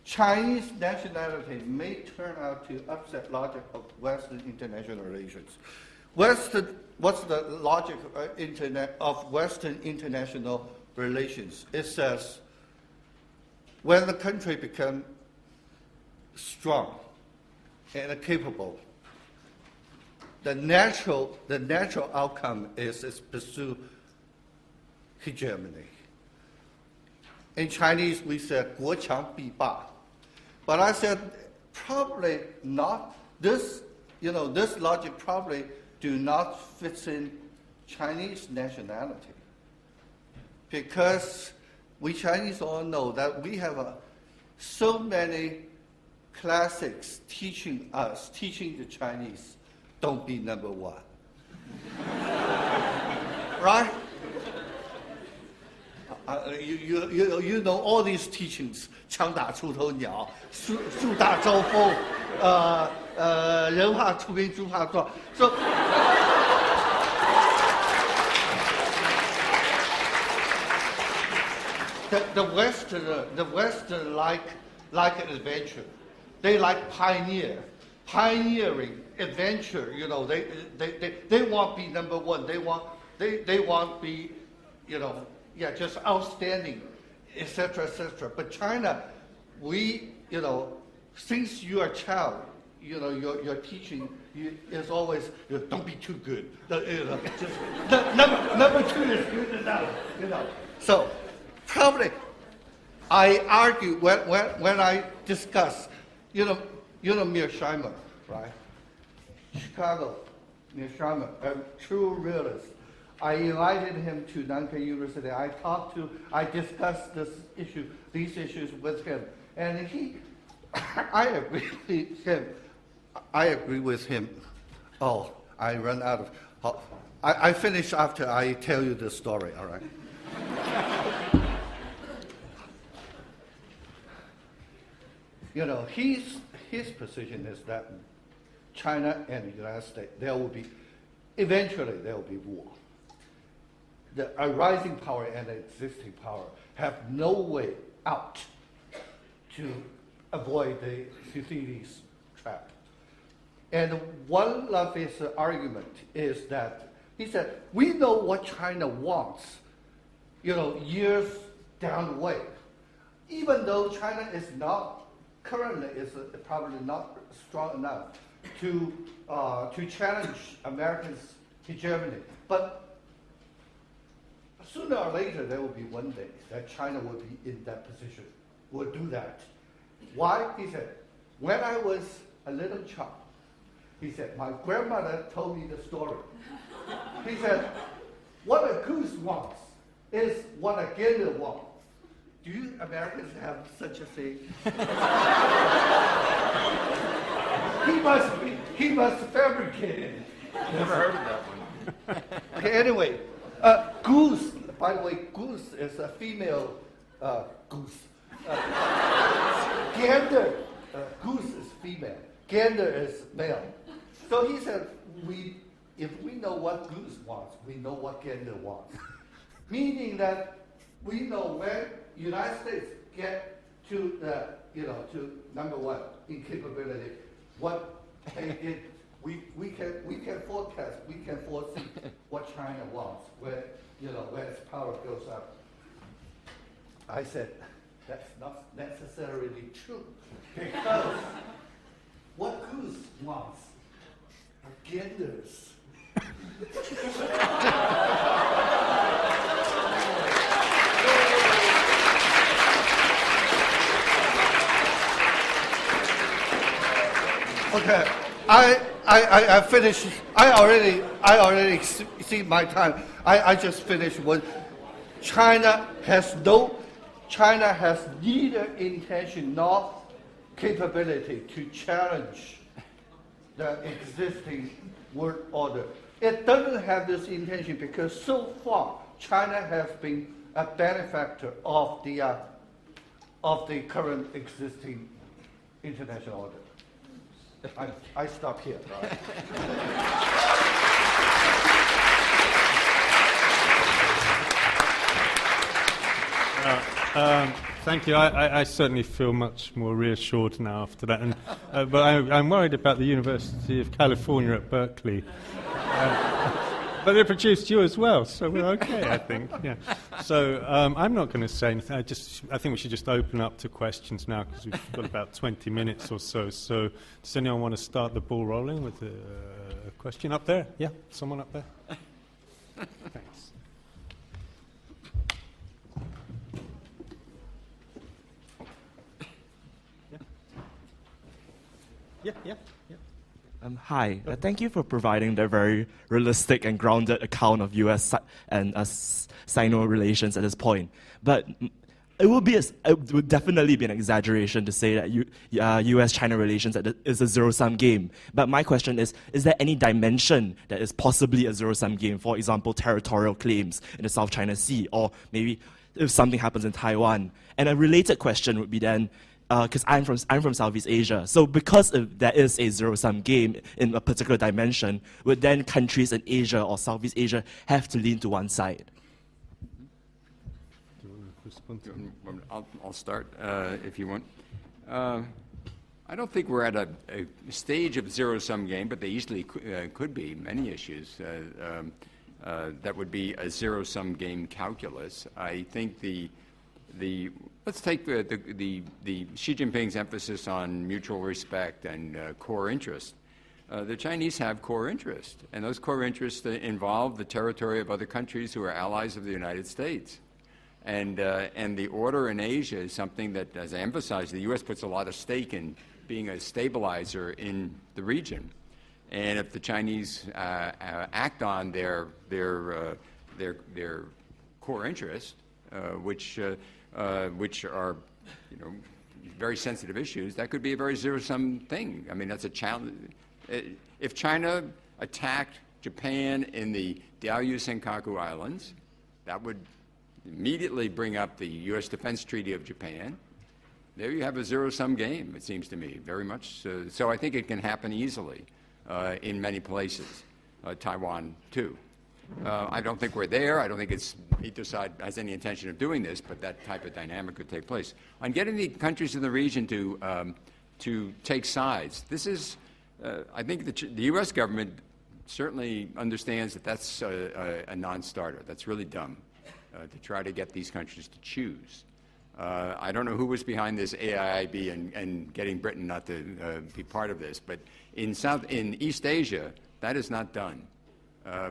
Chinese nationality may turn out to upset logic of Western international relations. What's the logic of Western international relations? It says, when the country becomes strong and capable, the natural outcome is pursue hegemony. In Chinese, we said 国强必霸. But I said, probably not. This logic probably do not fit in Chinese nationality. Because we Chinese all know that we have so many classics teaching the Chinese, don't be number one. Right? You know all these teachings, 枪打出头鸟, 树大招风, 人怕出名猪怕壮. So the Western like an adventure. They like pioneering adventure. You know, they want to be number one. They want to be, just outstanding, etc., etc. But China, since you are a child, your teaching is always, don't be too good. Just number two is good enough. So probably I argue when I discuss, Mearsheimer, right? Chicago, Mearsheimer, a true realist. I invited him to Nanking University. I discussed these issues with him, and I agree with him. Oh, I run out of. I finish after I tell you the story. All right. His position is that China and the United States, eventually there will be war. A rising power and an existing power have no way out to avoid the Thucydides trap. And one of his argument is that he said, we know what China wants, years down the way. Even though China is currently probably not strong enough to challenge Americans' hegemony. But sooner or later, there will be one day that China will be in that position, will do that. Why? He said, when I was a little child, he said, my grandmother told me the story. He said, what a goose wants is what a gander wants. Do you Americans have such a thing? He must fabricate it. Never heard of that one. Okay, anyway, goose, by the way, goose is a female goose. Gander, goose is female. Gander is male. So he said, if we know what goose wants, we know what gander wants. Meaning that we know when United States get to to number one in capability, what they did, we can forecast, we can foresee what China wants when its power goes up. I said that's not necessarily true because what goose wants are genders. Okay, I finished. I already see my time. I just finished one. China has neither intention nor capability to challenge the existing world order. It doesn't have this intention because so far China has been a benefactor of the current existing international order. I stop here. Thank you. I certainly feel much more reassured now after that. And, but I'm worried about the University of California at Berkeley. But they produced you as well, so we're okay, I think. Yeah. So I'm not going to say anything. I think we should just open up to questions now because we've got about 20 minutes or so. So does anyone want to start the ball rolling with a question up there? Yeah, someone up there. Thanks. Yeah. Hi, thank you for providing the very realistic and grounded account of U.S. and Sino relations at this point. But it would definitely be an exaggeration to say that U.S.-China relations is a zero-sum game. But my question is there any dimension that is possibly a zero-sum game? For example, territorial claims in the South China Sea, or maybe if something happens in Taiwan. And a related question would be then, because I'm from Southeast Asia. So because if there is a zero-sum game in a particular dimension, would then countries in Asia or Southeast Asia have to lean to one side? Do you want to respond to I'll start if you want. I don't think we're at a stage of zero-sum game, but they easily could be many issues that would be a zero-sum game calculus. I think let's take the Xi Jinping's emphasis on mutual respect and core interest. The Chinese have core interest, and those core interests involve the territory of other countries who are allies of the United States. And the order in Asia is something that, as I emphasized, the U.S. puts a lot of stake in being a stabilizer in the region. And if the Chinese act on their core interest, which are, very sensitive issues, that could be a very zero-sum thing. I mean, that's a challenge. If China attacked Japan in the Diaoyu Senkaku Islands, that would immediately bring up the U.S. Defense Treaty of Japan. There you have a zero-sum game, it seems to me, very much. So I think it can happen easily in many places, Taiwan too. I don't think we're there. I don't think either side has any intention of doing this, but that type of dynamic could take place. On getting the countries in the region to take sides, this is, I think the U.S. government certainly understands that that's a non-starter. That's really dumb to try to get these countries to choose. I don't know who was behind this AIIB and getting Britain not to be part of this, but in East Asia, that is not done.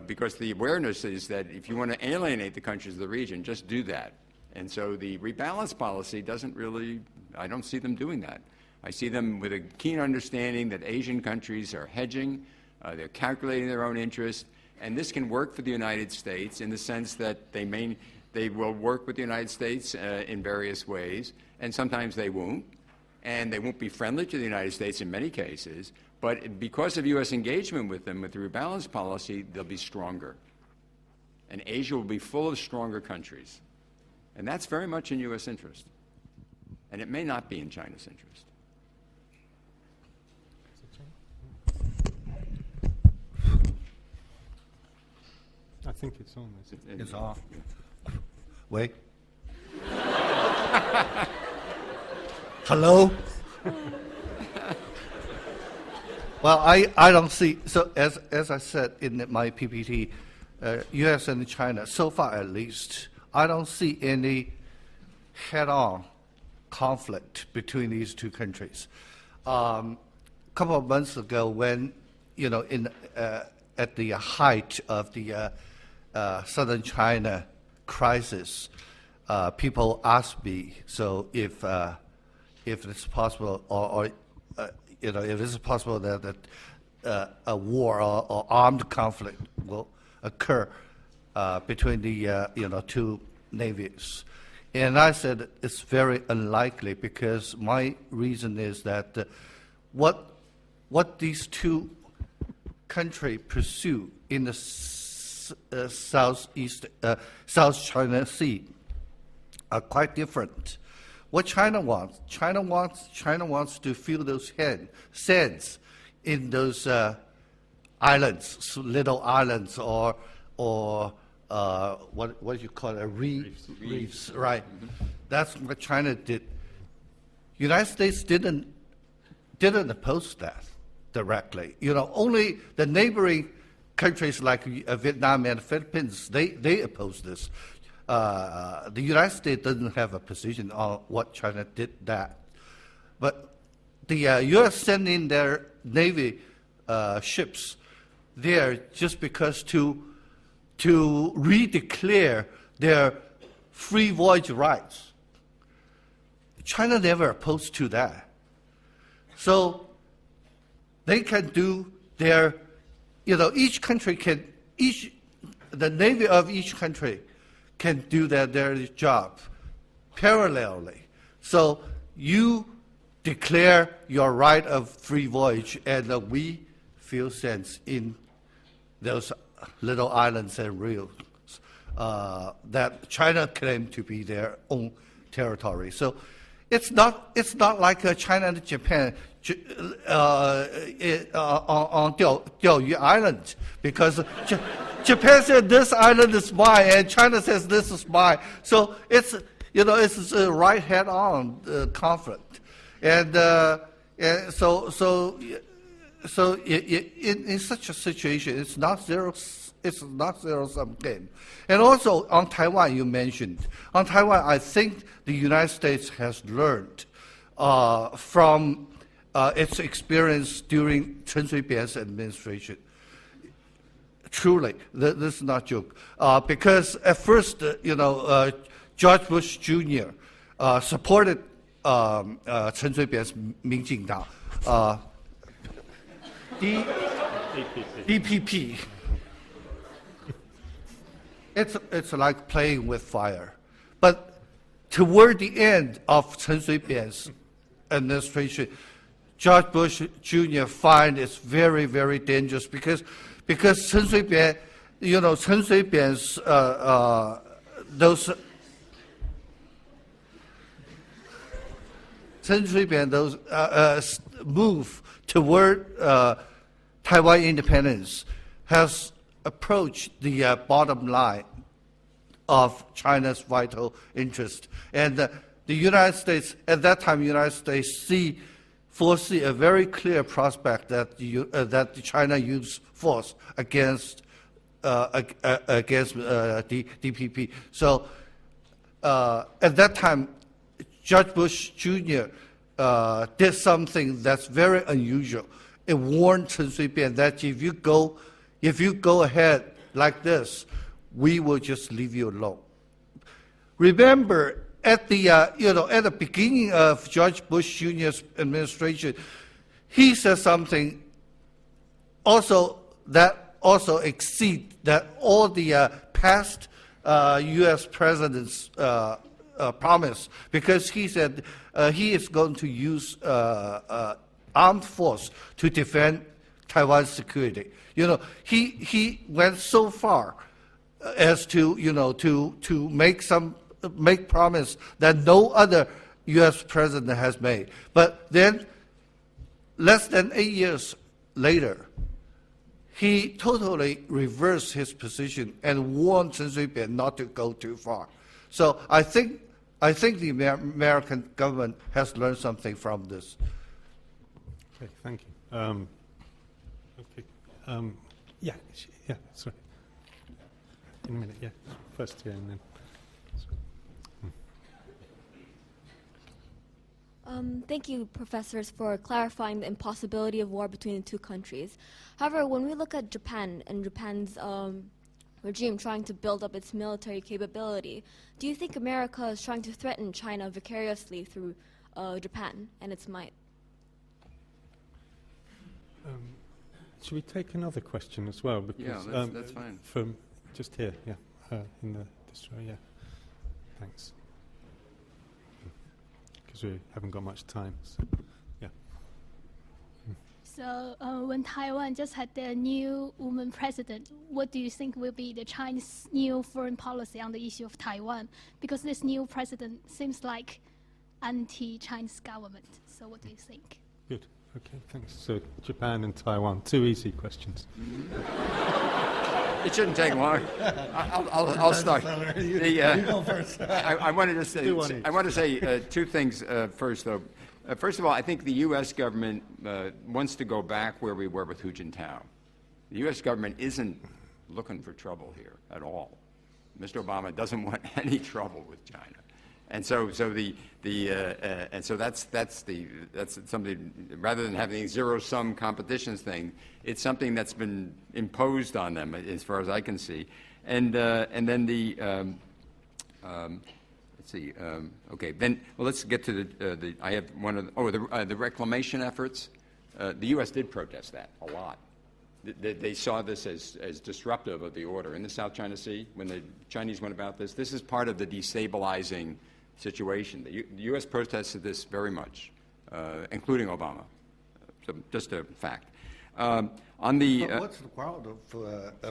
Because the awareness is that if you want to alienate the countries of the region, just do that. And so the rebalance policy doesn't really, I don't see them doing that. I see them with a keen understanding that Asian countries are hedging, they're calculating their own interests, and this can work for the United States in the sense that they will work with the United States in various ways, and sometimes they won't. And they won't be friendly to the United States in many cases, but because of U.S. engagement with them, with the rebalance policy, they'll be stronger. And Asia will be full of stronger countries. And that's very much in U.S. interest. And it may not be in China's interest. I think it's on. It's off. Wait. Hello? Well, I don't see, so as I said in my PPT, U.S. and China, so far at least, I don't see any head-on conflict between these two countries. A couple of months ago when, at the height of the southern China crisis, people asked me, so if it's possible, or if it's possible that a war or armed conflict will occur between the two navies, and I said it's very unlikely because my reason is that what these countries pursue in the South China Sea are quite different. What China wants to feel those sands in those islands, little islands, or what you call it, reefs, right? That's what China did. United States didn't oppose that directly. Only the neighboring countries like Vietnam and Philippines, they oppose this. The United States doesn't have a position on what China did that. But the U.S. sent in their Navy ships there just because to redeclare their free voyage rights. China never opposed to that. So they can do their, each country the Navy of each country can do their job parallelly. So you declare your right of free voyage, and we feel sense in those little islands and reels that China claimed to be their own territory. So it's not like China and Japan on Diaoyu Island, because Japan said this island is mine and China says this is mine. So it's a right head-on conflict, and so in such a situation, it's not zero-sum game. And also on Taiwan, you mentioned. On Taiwan, I think the United States has learned from its experience during Chen Shui-bian's administration. Truly, this is not a joke. Because at first, George Bush Jr. Supported Chen Shui-bian's Minjingdang, DPP. It's like playing with fire. But toward the end of Chen Shui-bian's administration, George Bush Jr. find it's very, very dangerous because Chen Shui-bian, Chen Shui-bian's those move toward Taiwan independence has approached the bottom line of China's vital interest. And the United States, at that time, United States foresee a very clear prospect that that China use force against DPP. So at that time, George Bush Jr. Did something that's very unusual. It warned Chen Shui-bian that if you go ahead like this, we will just leave you alone. Remember, at the beginning of George Bush Jr.'s administration, he said something that exceed that all the past U.S. presidents promise, because he said he is going to use armed force to defend Taiwan's security. He went so far as to make promise that no other U.S. president has made. But then, less than 8 years later, he totally reversed his position and warned Chen Shui-bian not to go too far. So I think the American government has learned something from this. Okay, thank you. Yeah, sorry. In a minute, yeah. First here and then. Thank you, professors, for clarifying the impossibility of war between the two countries. However, when we look at Japan and Japan's regime trying to build up its military capability, do you think America is trying to threaten China vicariously through Japan and its might? Should we take another question as well? Because, yeah, that's fine. From just here, yeah, in this row, yeah. Thanks. Because we haven't got much time. So, yeah. So when Taiwan just had the new woman president, what do you think will be the Chinese new foreign policy on the issue of Taiwan? Because this new president seems like anti-Chinese government. So what do you think? Good. Okay, thanks. So Japan and Taiwan, two easy questions. It shouldn't take long. I'll start. You go first. I wanted to say, Do one each. I want to say two things first, though. First of all, I think the U.S. government wants to go back where we were with Hu Jintao. The U.S. government isn't looking for trouble here at all. Mr. Obama doesn't want any trouble with China. And so that's something, rather than having a zero-sum competitions thing, it's something that's been imposed on them, as far as I can see. And then let's see. Okay, then let's get to the. I have one of the reclamation efforts. The U.S. did protest that a lot. They saw this as disruptive of the order in the South China Sea when the Chinese went about this. This is part of the destabilizing situation. The U.S. protested this very much, including Obama. So just a fact. On the what's the ground of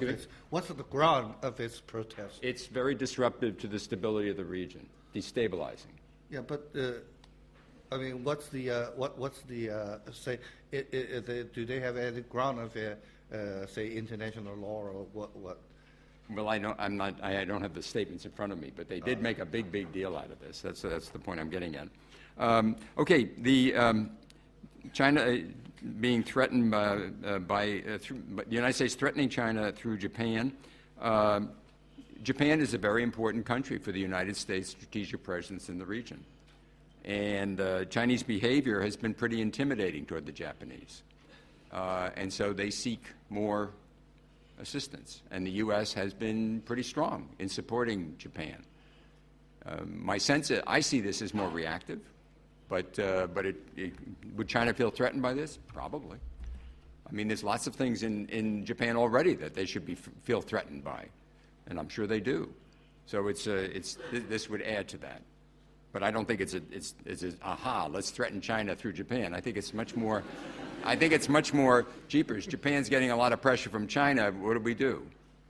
its, what's the ground of its protest? It's very disruptive to the stability of the region, destabilizing. Yeah, but I mean, what's the say? Do they have any ground of say international law or what? Well, I don't have the statements in front of me, but they did make a big deal out of this. That's the point I'm getting at. Okay, the China being threatened by the United States threatening China through Japan. Japan is a very important country for the United States' strategic presence in the region. And Chinese behavior has been pretty intimidating toward the Japanese. And so they seek more assistance. And the U.S. has been pretty strong in supporting Japan. My sense is I see this as more reactive, but would China feel threatened by this? Probably. I mean, there's lots of things in Japan already that they should feel threatened by, and I'm sure they do. So this would add to that. But I don't think it's aha, let's threaten China through Japan. I think it's much more. I think it's much more jeepers. Japan's getting a lot of pressure from China. What do we do?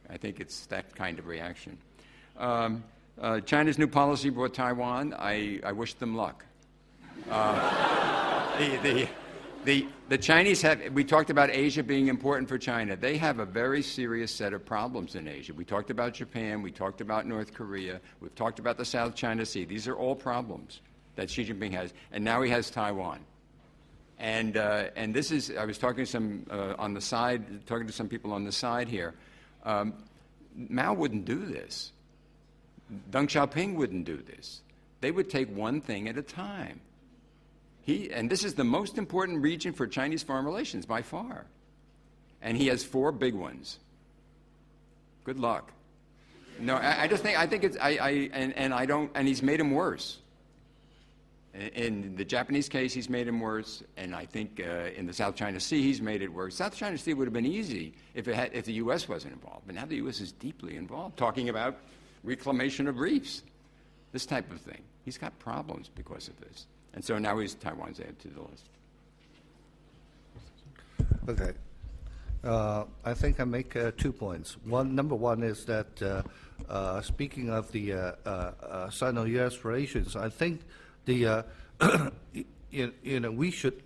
I think it's that kind of reaction. China's new policy for Taiwan, I wish them luck. The Chinese have, we talked about Asia being important for China. They have a very serious set of problems in Asia. We talked about Japan, we talked about North Korea, we've talked about the South China Sea. These are all problems that Xi Jinping has, and now he has Taiwan. And this is, I was talking to some on the side, talking to some people on the side here. Mao wouldn't do this. Deng Xiaoping wouldn't do this. They would take one thing at a time. And this is the most important region for Chinese foreign relations by far. And he has 4 big ones. Good luck. No, I think it's, and he's made him worse. In the Japanese case, he's made him worse, and I think in the South China Sea, he's made it worse. South China Sea would have been easy if the U.S. wasn't involved, but now the U.S. is deeply involved, talking about reclamation of reefs, this type of thing. He's got problems because of this, and so now Taiwan's added to the list. Okay. I think I make 2 points. Number one is that speaking of the Sino-U.S. relations, I think the we should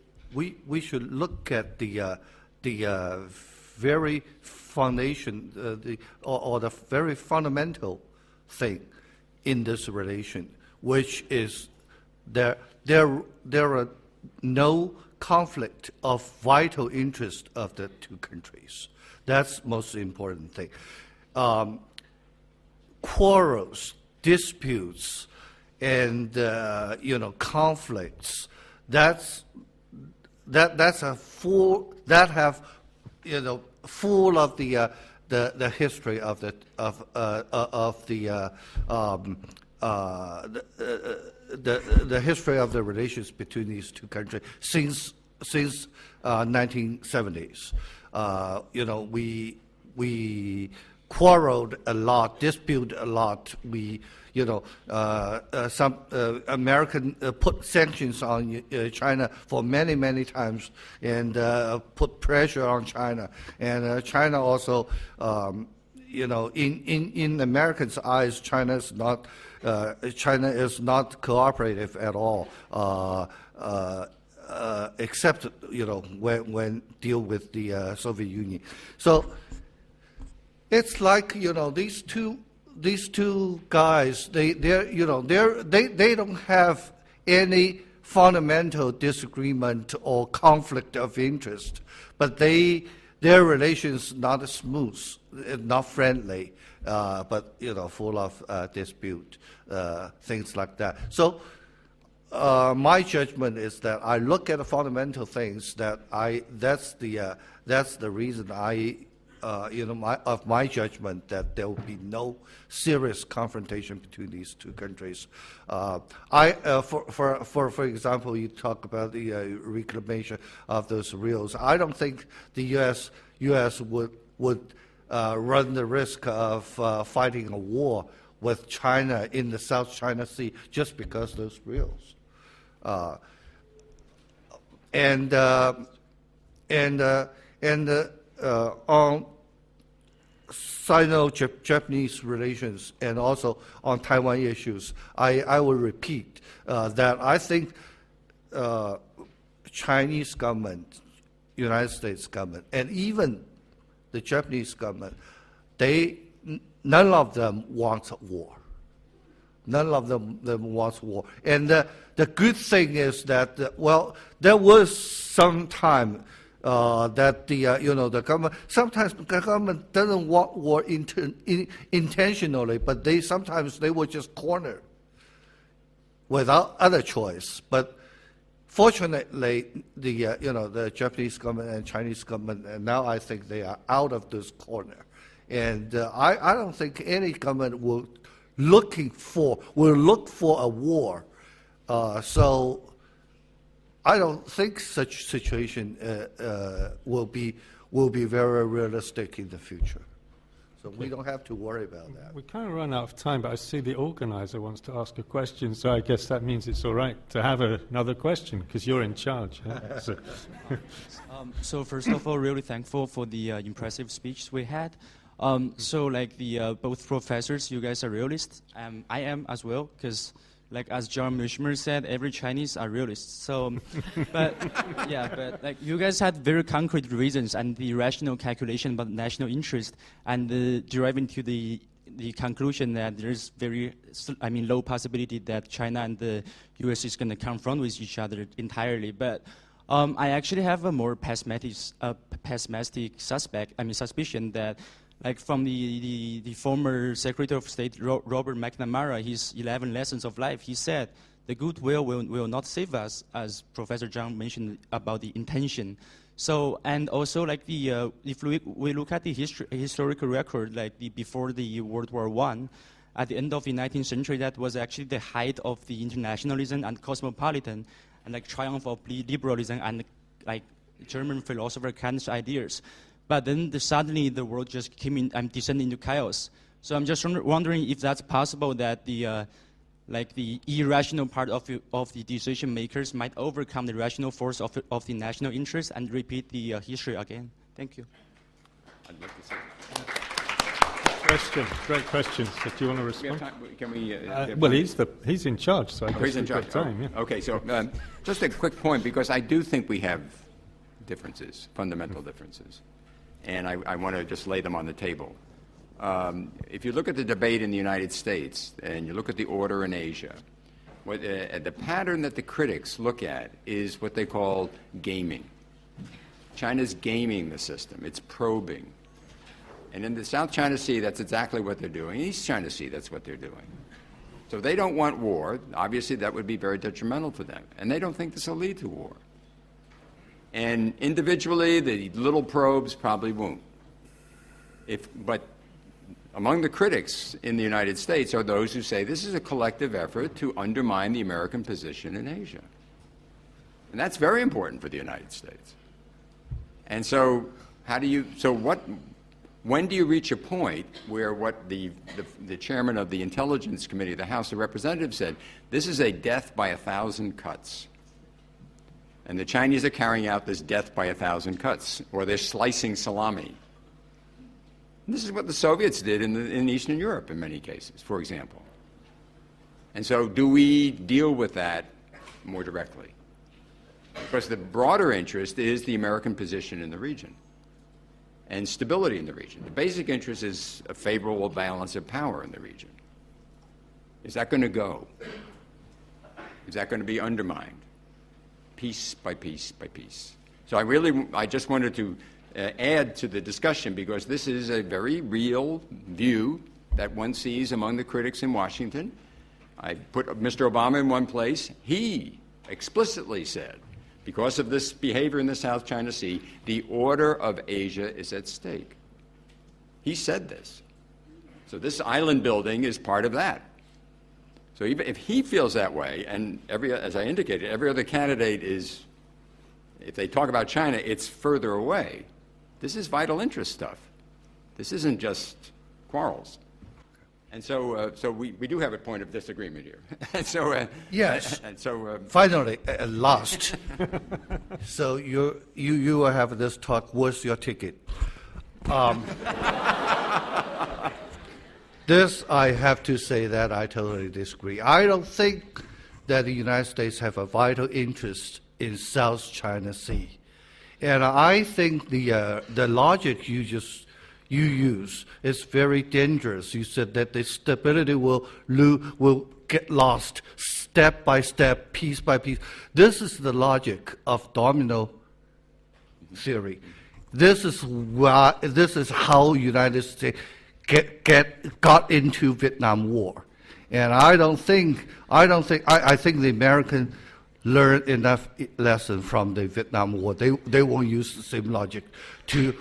look at the very foundation or the very fundamental thing in this relation, which is there are no conflict of vital interest of the 2 countries. That's most important thing. Quarrels, disputes, and conflicts. That's a full full of the history of the history of the relations between these 2 countries since 1970s. We quarreled a lot, disputed a lot. Some American put sanctions on China for many times and put pressure on China. And China also, in Americans' eyes, China is not cooperative at all, except when deal with the Soviet Union. So it's like, these two guys, they don't have any fundamental disagreement or conflict of interest, but their relations not smooth, not friendly, but full of dispute, things like that. So my judgment is that I look at the fundamental things that's the reason of my judgment that there will be no serious confrontation between these two countries. For example, you talk about the reclamation of those reals. I don't think the U.S. would run the risk of fighting a war with China in the South China Sea just because those reals. On Sino-Japanese relations and also on Taiwan issues, I will repeat that I think Chinese government, United States government, and even the Japanese government, none of them wants war. None of them wants war. And the good thing is that, there was some time that the government, sometimes the government doesn't want war intentionally, but sometimes they were just cornered without other choice. But fortunately, the Japanese government and Chinese government, and now I think they are out of this corner. And I don't think any government will look for a war. So I don't think such situation will be very realistic in the future. So we don't have to worry about that. We kind of run out of time, but I see the organizer wants to ask a question, so I guess that means it's all right to have another question, because you're in charge. Huh? So first of all, really thankful for the impressive speech we had. So like both professors, you guys are realists. I am as well, because like as John Mishmer said, every Chinese are realists. So, but like you guys had very concrete reasons and the rational calculation about national interest, and deriving to the conclusion that there's low possibility that China and the U.S. is going to confront with each other entirely. But I actually have a more pessimistic suspicion that, like from the former Secretary of State Robert McNamara, his 11 lessons of life, he said the goodwill will not save us, as Professor Zhang mentioned about the intention. So, and also like if we look at the historical record, like before the World War I, at the end of the 19th century, that was actually the height of the internationalism and cosmopolitan, and like triumph of liberalism and like German philosopher Kant's ideas. But then suddenly the world just came in and descended into chaos. So I'm just wondering if that's possible that the irrational part of the decision makers might overcome the rational force of the national interest and repeat the history again. Thank you. I'd like to say Great question. So do you want to respond? Can we? Well, he's in charge, so I guess he's in we've got charge. time. Yeah. Okay, so just a quick point, because I do think we have differences, fundamental differences. And I want to just lay them on the table. If you look at the debate in the United States and you look at the order in Asia, the pattern that the critics look at is what they call gaming. China's gaming the system. It's probing. And in the South China Sea, that's exactly what they're doing. East China Sea, that's what they're doing. So they don't want war. Obviously, that would be very detrimental for them. And they don't think this will lead to war. And individually, the little probes probably won't. But among the critics in the United States are those who say this is a collective effort to undermine the American position in Asia. And that's very important for the United States. And so when do you reach a point where what the chairman of the Intelligence Committee of the House of Representatives said, this is a death by 1,000 cuts. And the Chinese are carrying out this death by 1,000 cuts, or they're slicing salami. And this is what the Soviets did in Eastern Europe in many cases, for example. And so do we deal with that more directly? Because the broader interest is the American position in the region. and stability in the region. The basic interest is a favorable balance of power in the region. Is that going to go? Is that going to be undermined? Piece by piece by piece. So I just wanted to add to the discussion, because this is a very real view that one sees among the critics in Washington. I put Mr. Obama in one place. He explicitly said, because of this behavior in the South China Sea, the order of Asia is at stake. He said this. So this island building is part of that. So even if he feels that way, and as I indicated, every other candidate is, if they talk about China, it's further away. This is vital interest stuff. This isn't just quarrels. And so, we do have a point of disagreement here. And so, yes. And so, finally, at last. So you will have this talk. Where's your ticket? This, I have to say that I totally disagree. I don't think that the United States have a vital interest in South China Sea. And I think the logic you use is very dangerous. You said that the stability will get lost step by step, piece by piece. This is the logic of domino theory. This is how United States got into Vietnam War. And I think the American learned enough lesson from the Vietnam War. They won't use the same logic to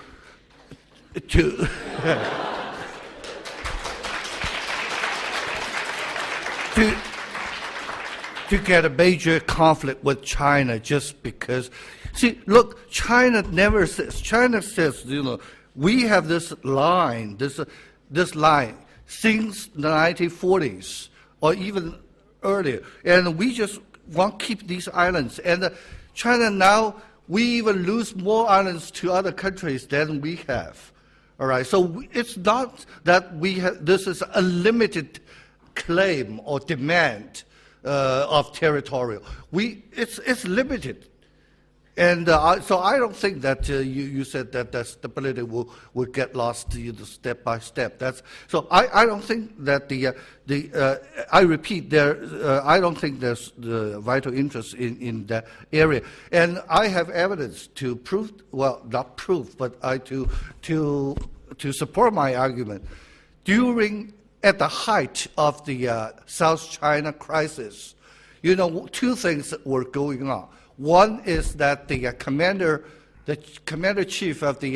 get a major conflict with China just because. See, look, China says, we have this line, this line since the 1940s or even earlier, and we just want to keep these islands. And China now, we even lose more islands to other countries than we have. All right, so it's not that this is a limited claim or demand of territorial. It's limited. And so I don't think that you said that the stability will get lost step by step. So I don't think that I repeat, I don't think there's the vital interest in that area. And I have evidence to prove, well, not prove, but to support my argument. At the height of the South China crisis, two things were going on. One is that the commander-chief of the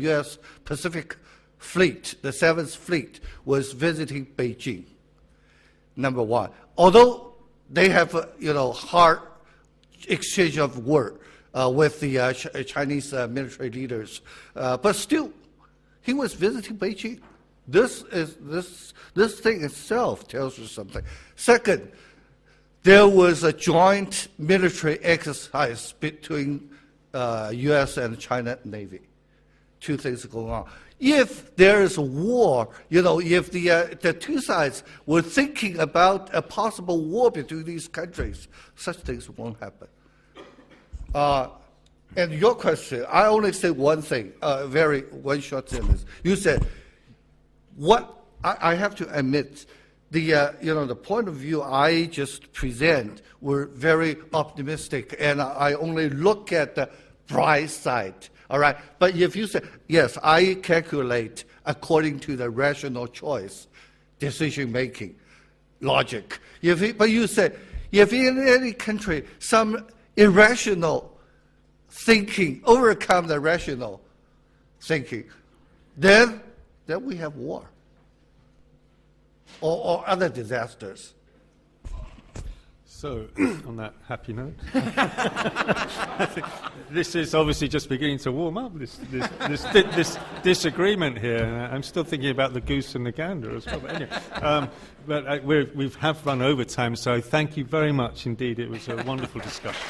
U.S. Pacific Fleet, the 7th Fleet, was visiting Beijing. Number one, although they have hard exchange of word with the Chinese military leaders, but still, he was visiting Beijing. This thing itself tells you something. Second, there was a joint military exercise between U.S. and China Navy. Two things going on. If there is a war, if the two sides were thinking about a possible war between these countries, such things won't happen. And your question, I only say one thing, one short sentence. You said, what I have to admit, the point of view I just present were very optimistic, and I only look at the bright side. All right, but if you say yes, I calculate according to the rational choice, decision making, logic. But you say if in any country some irrational thinking overcome the rational thinking, then we have war. Or other disasters. So, on that happy note, I think this is obviously just beginning to warm up, this disagreement here. I'm still thinking about the goose and the gander as well. But anyway, we have run over time, so thank you very much indeed. It was a wonderful discussion.